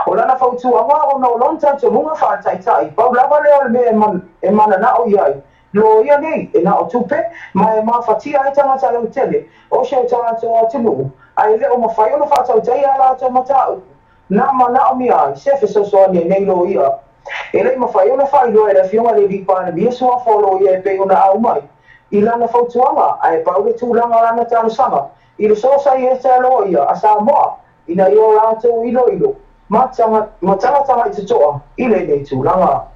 ora na fa tu anga o no lonta to lunga fa tai pa la vale me e mana na o ia lo ia nei e na o tupe ma e ma fatia e tanga tala utele o she tanga to atulu ai le o ma fai o fa tau tai ala to mata na ma na o mi ai se fe so nei lo ia e le ma fai o fai lo e fiona le di pa ne so fo lo ia pe ona au mai ila na fa tuanga ai pa o tu langa la na tala sanga ile so sai e talo ia asa mo ina yo la to ilo ma tanga i te toa ile nei tu langa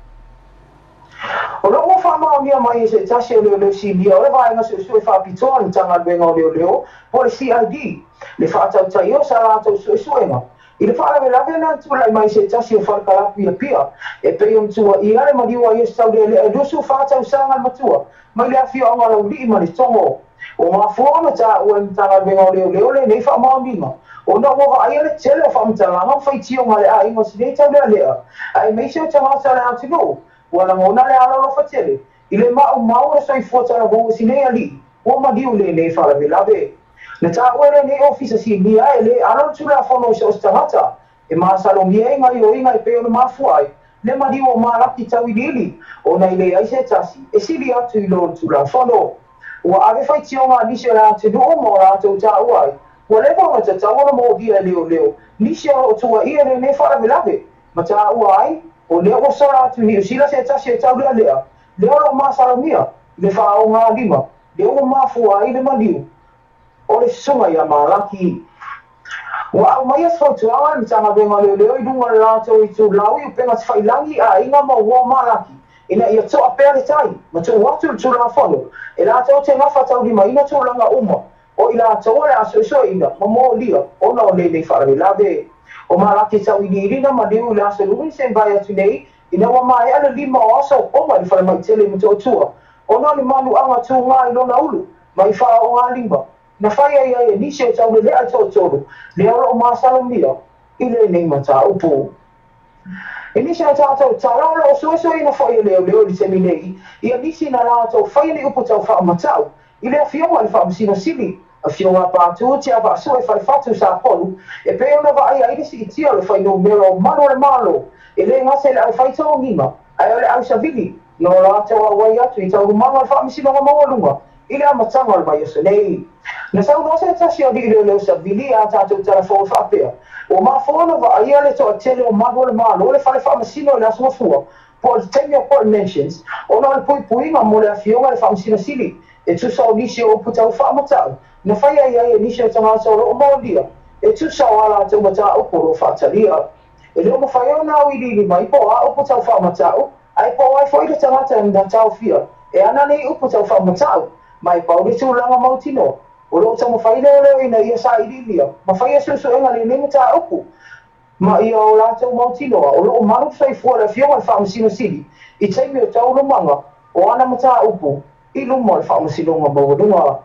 o lo fa ma o mai se tasi le si ni o le vai nga so fa pitona tanga benga o le po le CID le fa ta ta yo sala to so nga ile fa la vena tu la mai se tasi o fa kala pia e pe yo tu i ale ma diwa yo sta le do so fa ta sanga matua mai le fi o nga lo di ma le tongo o ma fo na ta o tanga benga o le nei fa ma minga o no mo ai le tele fa mtala ma fa tio ma le ai mo se ta le ai me se ta ma sala tu no wala ngona le ala lo fatele ile ma o maura so i fota bo sine ali o ma diu le ne fa la lave na ta wele ne office si mi ai le ala tu la fono so stata e ma salo mi ai ngai o inga pe o ma fu ai le ma diu o ma la ti tawi dili o na ile ai se tasi e si li atu lo tu la fono o ave fa tio ma ni se la tu o mo la tu ta uai wale mo ta ta o mo dia leo ni se o tu ai ne fa la lave ma ta uai o le o sora tu ni sila se tasi e tau lea le o ma salamia le fa o nga lima le o ma fu ai le maliu o le sunga ia malaki wa mai as fo tu ana tanga benga le i dunga la to i tu lau i penga fai langi a inga ma wo malaki ina ia to a pele tai ma tu wa tu la fono e la to te nga fa tau di mai na tu langa uma o ila to la so ina mo lia o no le fa la be o malaki tau i rina ma diu la so lu se vai atu nei ina wa mai ala lima o so o mai fa mai tele mo tua o no ni manu anga tu nga i lona ulu mai fa o nga lima na fa ia ni se tau le a to le o ma sala mia ile nei mata upu ini se tau tau lo so ina fa ia le di seminei ia ni sina la tau fa ni upu tau fa matau ile fio wa fa sina sili a fionga pātua tia whaasu e whai whatu sa polu, e pe ona wa ai aire si tia le whai no mero mano le malo, e le ngase le au whai tau ngima, ai ole au savili, no la tau awai atu I tau rumanga le whaamisino nga maunga, ile amatanga le mai aso nei. Na sau no se tasi o di le savili a tātou tala fo whapea, o ma fona wa ai ale to atele o mano le malo, le whai whaamasino le asuma fua, po le tenio po mentions, ona le pui pui nga mo le afionga le whaamasino sili, e tusa o nisi o putau whaamatau, na whai ai e nisi o tangata o lo o maolia, e tusa o ala tau mata o poro whaatalia. E leo mo whai o nao I lili mai po a o putau whaamatau, ai po ai fo I le tangata e mda tau fia, e ana nei o putau whaamatau, mai pau le tūlanga mautino, o lo tamo whai leo leo ina ia sa I lilia, ma whai e susu enga le nemata opu, ma ia o lātou mautino, o lo o maru whai fua le fionga le whaamasino sili, I teimi o tau lumanga, o ana mata opu, I luma le whaamasino ngā maurunga.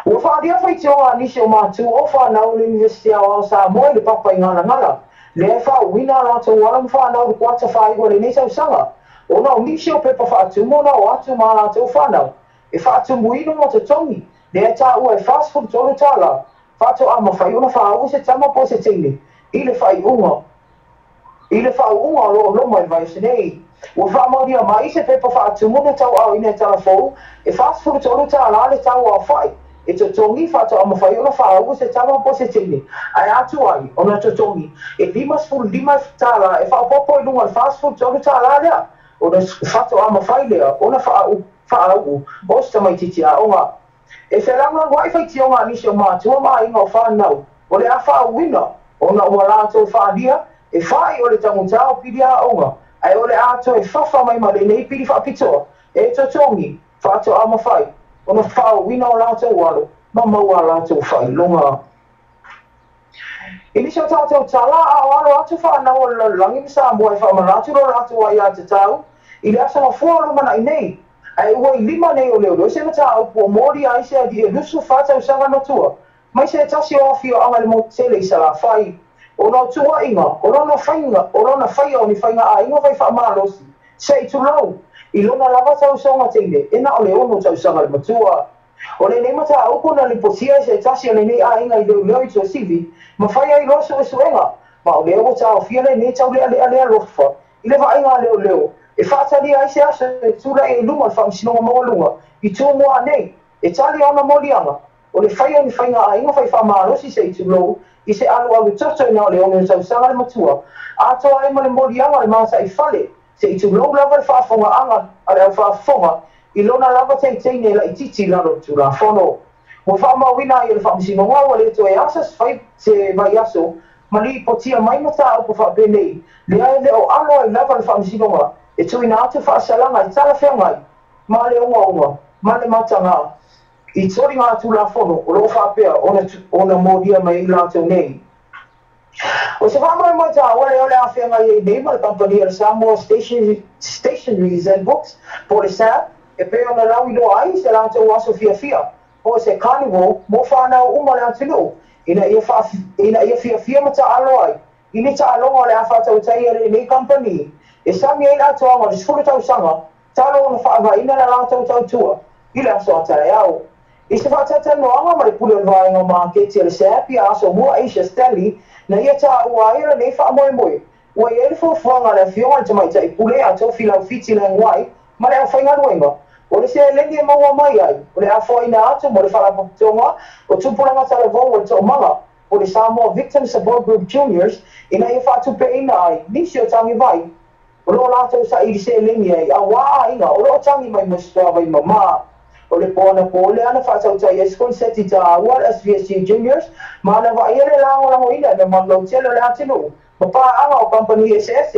Ua whaadia whai tionga nisi o mātu o whanau le University o Samoa le papa I ngala ngala. Le e whauina lātou walam whanau le kuata whaiwa le nei sausanga. O nao nisi o pepa whaatumo na o atu mā lātou whanau. E whaatumu ino mo te tongi. Le e tā ua e fast food tolu tāla. Whātou ama whaiuna whaau se tama po se teine. I le whaiunga. I le whauunga lo loma I vai se nei. Ua whaamauria mai se pepa whaatumu na tau au ina e tala fou. E fast food tolu tāla le tau au whai. E totongi whātou ama whaiuna whaau se tama po se teine. Ai atu ai, ona totongi. E lima tāla e whaapopo I lunga fast food tolu tāla lea. Ona whātou ama whai lea, ona whaau, o sta mai titi a onga. E whelanga wai whai tionga nisi o mātua maa inga o whanau. O le a whaauina, ona ua lātou whaadia, e whai o le tangutao pidi a onga. Ai o le ato e whawha mai ma le nei pidi whaapitoa. E totongi, whātou ama whai. Ona whaauina o lātou walo, ma maua lātou whai longa. Inisi o tātou tala a walo atu whanau o langi misa mua e whaamalatu lo lātou ai a te tau. I le asanga fuaru mana I nei. Ai ua I lima nei o leo leo se mata au po mori ai se adi e lusu whātau sanga notua. Mai se tasi o afi o anga le mo tele I sa la whai. O no tua inga, o no whainga, o no whaia o ni whainga a inga whai whaamalosi. Se I tulau, I lona lava tau songa teine, e na o le ono tau sanga le matua. O le nei mata au kona li posia se tasi o le nei a inga I leo leo I tua sivi, ma whaia I loso e suenga. Ma o leo o tau fia le nei tau lea lofa, I le whainga leo leo. E whaatali ai se asa e tūra e lunga le whaamisinonga maolunga, I tūmua nei, e tali ona molianga. O le whaia ni whainga a inga whai whaamalosi se I tūlou, I se alu toto ina o le ono tau sanga le matua. Atoa e ma le molianga le masa I whale, se I tūlou lava le whaafonga anga, a le au whaafonga, I lona lava teiteine la I titi lalo tūra whono. Mo whaamawina I le whaamisinonga o le to e asas whai se vai aso, ma li potia mai mata au po whaapenei, le ai le o alo ai lava le whaamisinonga, e tui nā atu whaasalanga I tala whengai, ma le onga, ma le matanga, I tori ngā tu la whono, o loo whapea, ona mōdia mai I lātou nei. O se whamai mai tā, wale ole a whengai e nei, ma le company le Samoa Stationeries and Books, po le sā, e pe ona lau I loa ai, se lātou aso fia. Po se carnival, mo whanau uma le atinu, ina ia fia mata alo ai, ini ta alonga le a whatau tai e nei company, e sami ai la toanga le sifuru tau sanga, talo ona whaava ina la lātou tau tua, I le aso atai au. I se whaatata noanga mai pule o vaenga marketi le seapi a aso mua Asia Stanley, na ia ta ua aira nei wha moe moe. Ua I ele fuafuanga le fionga le tamaita I pule a tau filau fiti le ngwai, ma le au whainga ruenga. O le se leni e maua mai ai, o le a whaina atu mo le whalapotonga, o tupuranga tala vau o tau manga, o le Samoa Victim Support Group Juniors, ina ia whaatupe ina ai, nisi o tangi vai. O lo lātou sa I se leni ai, a waa inga, o lo tangi mai masua vai mama. O le pōna pōle ana whaatau tai e skon seti tā aua le SVSU Juniors, ma ana wa iere lango ina na manlau telo le atinu. Ma pā anga o company SS,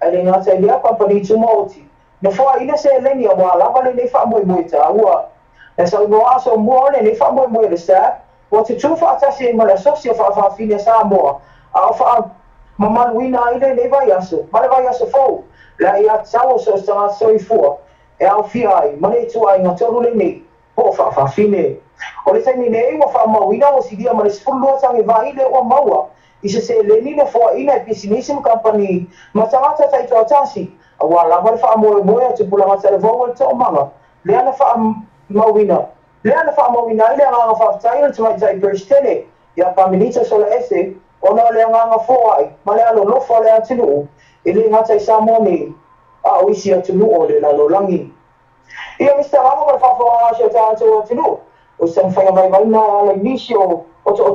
ai le ngata I lea company tumauti. Na fua ina se leni a wā lava le nei whaamoe moe tā aua. Na sau no aso mua ole nei whaamoe moe le staff, wa te tū whaatasi ma le asosia whaafawhine sa moa, a o wha mamanuina ile nei vai aso, ma le vai aso fau, la ia tau so stanga soi fua. E au fia ai, mane tu ai ngā toru le nei, po whaafine. O le taimi nei, wa whaamauina o sidia ma le sifurulua tangi vai le o maua, I se leni na fua ina e pesinism company, ma tangata tai toa tasi, a wā lava le whaamoe moe a te pulangata le vau al tō manga, le ana whaamauina, Lea na whaamawina ile nganga whaftaira tu mai tai perstele ia paminita sola ese ona le nganga foai ma le alo lofa le atinu ile ngata i Samoa a o isi atinu o le lalolangi ia Mr. Rama ma whawha se tātou atinu o se mwhai mai mai na ala inisi o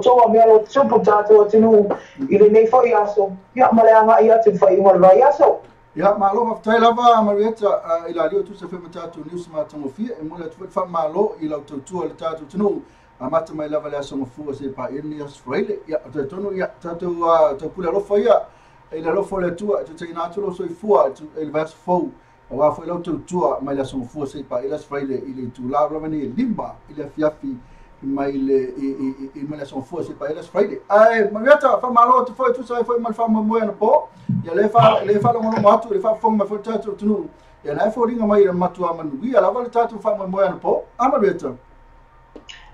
toa mea lo tupu tātou atinu ile nei whai aso ia ma le anga i atu whai inga vai aso. Ya malo maftai lava Marieta ila lio tu se fema tatu news ma tangofia e mula tu fa malo ila tu le tatu tunu amata mai lava le aso fu se pa ini Australia ya tonu ya tatu tu pula lo fa ya ila lo fo le tu te ina tu lo so fu tu el vas fo wa fo ila tu mai le aso fu se pa ila Australia ile tu la lava ni limba ila fiafi mai le mai le aso fu se pa ila Australia ai Marieta fa malo tu foi tu sai foi mal fa mo no po ya le fa lo mo atu le fa fonga fa tatu tunu ya na fo ringa mai matu amanu wi ala va tatu fa mo no po Marieta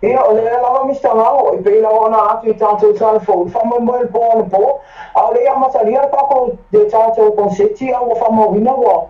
ia o le lava Mr. Ngao i pei lawa na atu i tātou telefon whamai po ana po a le ia mataria pako de tātou konseti a wa whamawina wa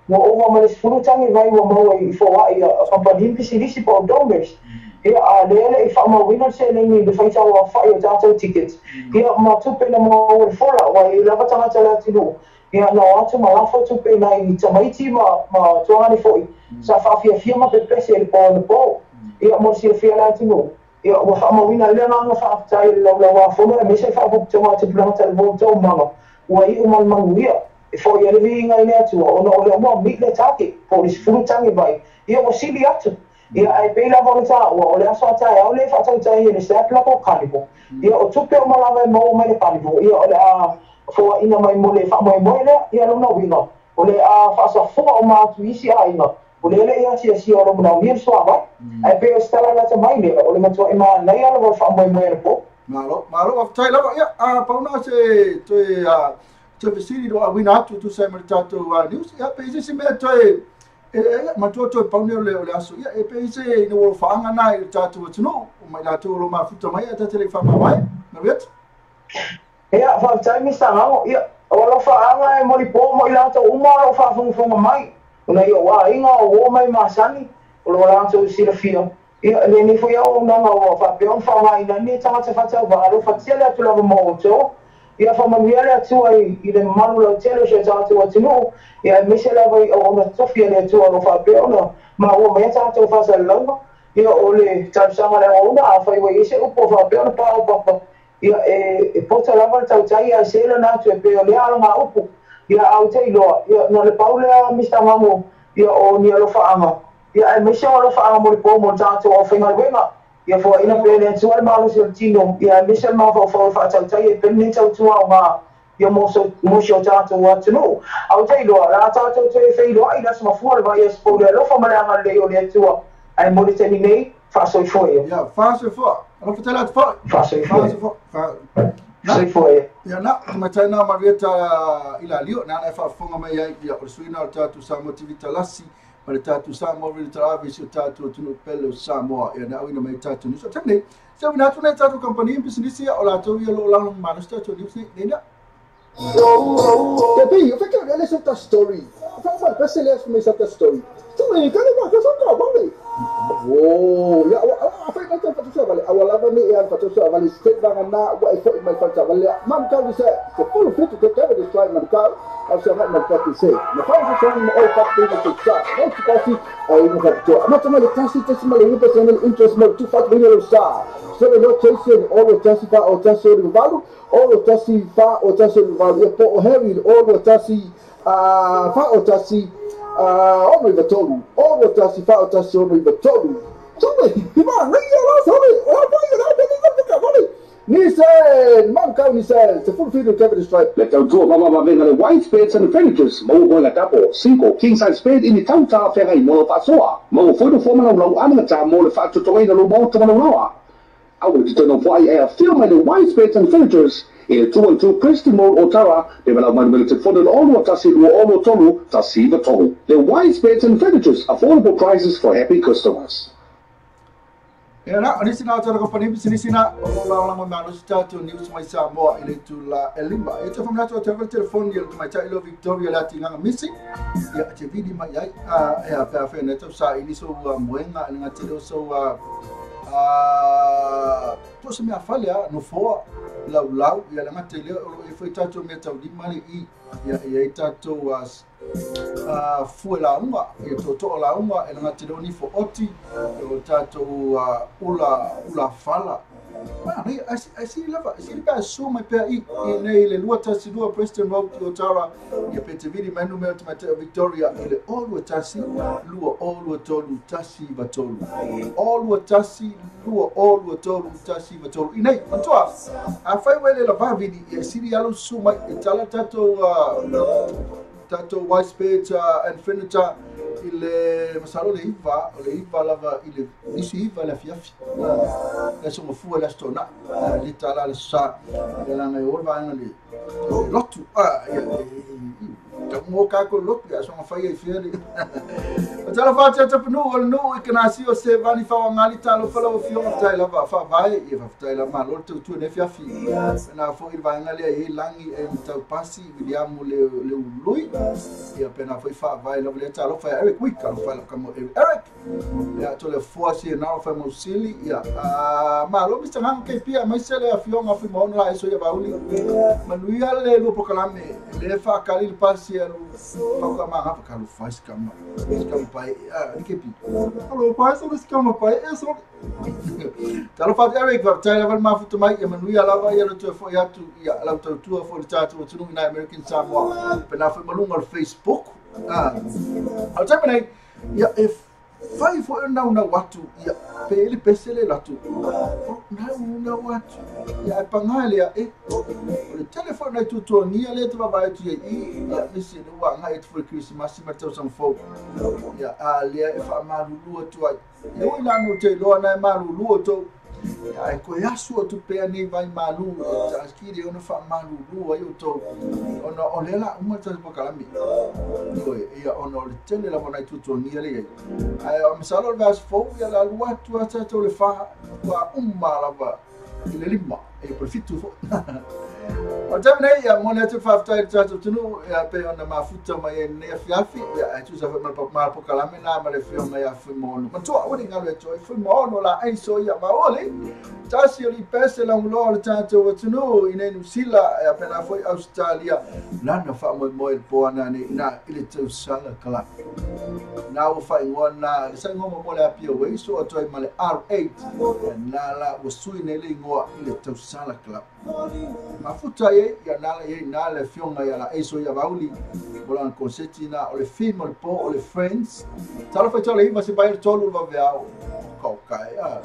ova ma le spurutangi vai wa maua i fōa i a kampani pisilisi po donors ia a le i whamawina se nengi le whaita wa whai o tātou tickets ia ma tupe na maua le fola wa i lava tangata le atinu ia na atu ma lafo tupe na i tamaiti ma tuangani foi sa whawhiawhia ma pepese le po ana po ia mo si fia la tino ia wa whamawina ile nga whaatai lau wa fono e mese whaapuktonga te planta le voto manga ua i uman manguia e fo ia le vinga ine atua ona ole ua mi le take po le furutangi vai ia wa sili atu ia ai peila volita ua ole aso atai au le whaatautai e le seatla ko kanipo ia o tupe o malawa e mau mai le kanipo ia ole a fo ina mai mo le whaamoe le ia luna winga ole a whaasafua o maatu isi a inga o lele ia si o lo na wi so ava ai pe o stala la mai le o le matua ima nei ala vo fa mai mai po malo of tai lava ia pa una se to visiri do wina tu sai mai tatu news ia pe se me to matua to pa una le aso ia e pe se no wo fa anga nai tatu tu no mai la tu lo ma futa mai ta tele fa mai na vet ia fa tai mi sa ngao ia o lo fa anga e mo li po mo ila to uma lo fa funga mai ona ia wa inga o mai masani o lo lanzo sila fia ia le ni foi o nanga o fa peon fa mai na ni tanga te fata va lo fa tele tu lo mo to ia fa manuele atu ai i le malu lo tele je ta tu atu ia misela vai o na sofia le tu lo fa peon ma o mai ta tu fa sa lo ia o le ta sa ma le o na fa i se o po fa peon pa o pa ia e pota lava ta tai a sela na tu e pe o le ala nga upu ia au te iloa, ia na le paulea Mr. Ngamo, ia o ni alo whaanga. Ia e mese alo whaanga mo le po mo tātou o whainga wenga. Ia fua ina pēne tua le malo si o tino, ia e mese ma whau whaatautai e pēne tau tua o ngā, ia mosi o tātou o atunu. Au te iloa, la tātou te e whailoa, i nasa mafua le vai e spole alo whamaleanga le o le tua. Ai mo le teni nei, whaasoi fua. Ia, whaasoi fua. Alo whatela atu fua. Whaasoi fua. Sai foi. Ya na matana Marieta ila lio na na fa fonga mai ai ya suina tatu sa motivita lasi para tatu sa móvel travis tatu tu pelo Samoa ya na wina mai tatu ni so tamne so na tu na tatu company business ya ola to yo lo lang manus tatu ni na Tapi eu fiquei olhando essa story. Fala, parece que é essa story. Tu me cara ba ka sa ba ni. Oh, ya apa yang kata Fatu Vale? Awal apa ni yang Fatu Vale state bangan na wa ifo mai Fatu Vale. Man kau bisa ke full fit to cover this try man kau. Au sa man Fatu say. Na fa so so all Fatu to start. No to kasi ai no Fatu. Ama tama le kasi tesi male ni personal interest mo to Fatu ni sa. So no chasing all the tesi pa o tesi o value. All the tesi fa o tesi o value. Po o heavy all the tesi fa o tesi Omri Batolu, all the Tassi Fat Tassi Omri Batolu. Somebody, come on, ring your last homie. Nissan, man, come Nissan, to fulfill the cabinet strike. Let them go, Mama Venga, the white spades and the furnitures. Mo Bola Tapo, Cinco, king size spade in the town tower, Ferrai, Molo Pasoa. Mo Photo Forman of Low Amata, Molo Fat to Toy, the Lobo to Manoa. I would turn off why I have filmed the white spades and furnitures. In 212 Christian Mode Otara, development military funded all of Tassi Luo Tolu, Tassi Vatolu. The wide spades and furnitures, affordable prices for happy customers. Ya na, ni sina acara company sina orang mana start news mai Samoa ile tu la elimba. Itu from nato telefon dia mai cha ilo Victoria la tinga missing. Ya che vidi mai ai ya pa fe neto sa ini so moenga nga tilo so to se me afalha no fo lau ya la matele e foi tato me tau di mali ya tato was fuela uma e to la uma e nga tilo ni fo oti o tato ula fala. I see lava. I see the guy so my pair eat in a water to do a Preston Road to Otara. You pay to video manu melt my Victoria. All were tassi, lure all were told tassi batolu. All were tassi, lure all were told tassi batolu. In a Antoa, I find where the Lavavidi, a city yellow so my tato white space and furniture. Il masalo le iva lava il iva la fiafi la sono fu la stona l'itala la sa la ngai orva ngali lotu mo ka ko lotu ya sono fai e fieri tala fa tata pnu ol no e kana si o se vani fa ngali talo fa la fio ta la va fa vai e fa ta la ma lo tu ne fiafi na fo il va ngali e langi e ta passi vediamo le lui e appena foi fa vai la voleta lo fa Eric week lo fa como Eric ya to le force na fa mo sili ya ma lo mi sta anche pia ma se le afio ma fi mo la so ya bauli ma lui le lo proclame le fa cali il passi lo fa ma ha fa lo fa scam pai di che pi allora poi so scam pai e so talo fa Eric va ta la ma fu mai e ma lui la va ya lo to fo ya tu ya la to tu fo ta tu in American Samoa per fa malungo al Facebook al terminate ya if fai fo na watu ya pele pesele la tu na watu ya pangale ya le telefone na tu to ni ale tu ba tu ya misi no wa ngai for Christmas ma to some folk ya ale if amalulu tu yo ina no te lo na malulu to ya ko ya su tu pe ni vai malu askiri ono fa malulu yo to ono olela uma ta pokalami yo ya ono le tele la bona tu to ni ale ai am salo vas fo ya la lua tu ata to le fa wa la va ile lima e profito fo Otamne ya mona tu fa ta tu no ya pe ona mafuta mai ne fiafi ya tu sa ma pokalame na ma le fio mai afu mono ma tu o dinga le to fu mono la ai so ya ma ole tasi li pese la ulo tanto tu no ine nu sila ya pena foi Australia lana fa mo il poana ni na ile tu sala kala na o fa ngona sa ngoma mo le apio we so to mai le R8 na la o sui ne le ngoa ile tu sala kala mafuta ye ya nala ye nala fionga ya la eso ya bauli bolan konseti na o le film o po o le friends talo fa tolo ima se bai tolo va veao kai ya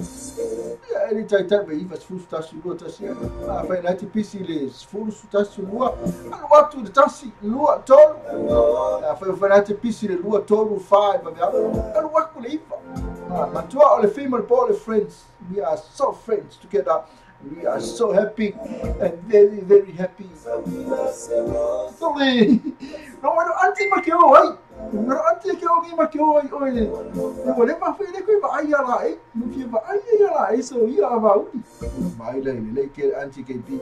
ele tai tai be iva fu sta su gota si fa na ti pisi le fu sta su lua alo watu de tasi lua tolo fa na ti pisi le lua tolo fa va veao alo waku le iva ma tua o le film o po o le friends we are so friends together. We are so happy and very, very happy. Sorry. No, anti makeo ai. No, anti keo ni makeo ai oi. No, le ma fe le ko ba ai ala ai. No fi ba ai ala ai so ia ba u. Mai le ke anti ke pi.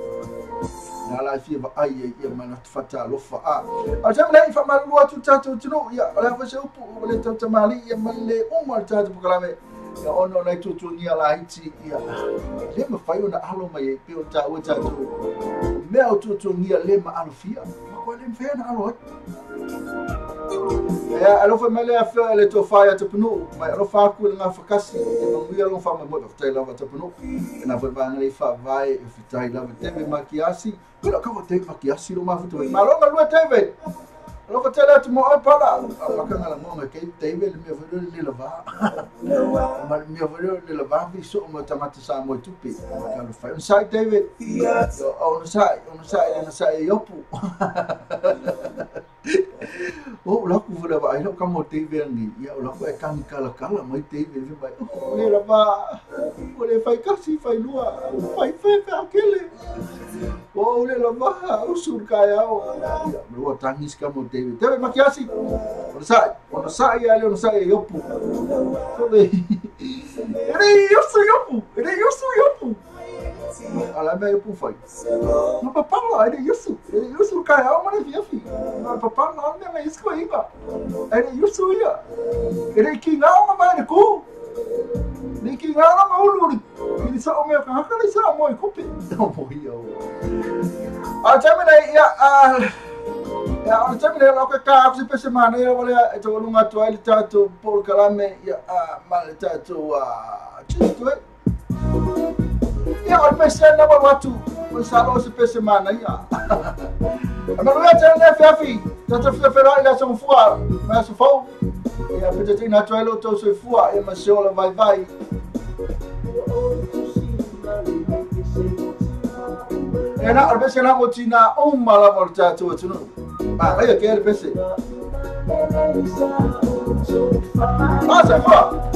Na la fi ba ai ia mana fata lo fa a. Al jam le fa ma lu tu tatu tu no ia la fa se upu le tata mali ia male o mal tatu pokalame. Ya ono na tu ni ala iti ya le ma fai ona alo mai pe o ta tu me o tu ni le ma alo fia ma ko le fe na alo ya alo fa mele afa le to fa ya tu no ma alo fa ku na fa kasi no mi alo fa ma mo ta la va tu no na fa ba ngai fa vai e fitai la te me makiasi pero como te makiasi lo ma fu tu ma lo ma lu te lo fa tele tu mo pala ka ngala mo me ke te me me vo le lava ma me vo le lava vi so mo tamata sa mo tupi ka lo fa sai David on sai yopu o la ku vo vai lo ka mo te ve ni ya lo ko e kan kala mo te ve vi vai le lava o le fai kasi fai lua fai akele o le lava o sur ka ya o lo tangis ka mo te makiasi ona sai ya le ona sai yopu Ele yusu. Ala me pu fai. No papa lá, ele yusu kai au mana via fi. No papa lá me isso coiba. Ele yusu ia. Ele kinga uma mai ku. Ni kinga na maulu. Ele sa o me ka hakala sa mo kopi. No mo ia. A jamina ya jamina lo ka se pese mana ia wala to lunga to ele tato por kalame ya mal tato chisto ya o pese na watu usalo se pese mana ya ama lo ya tele fiafi tato fiafera ila so fua mas fo ya pete na to ele to so fua e ma shola vai Ena arbese na motina mala morta to tunu. Aí que ele pense. Passa fora.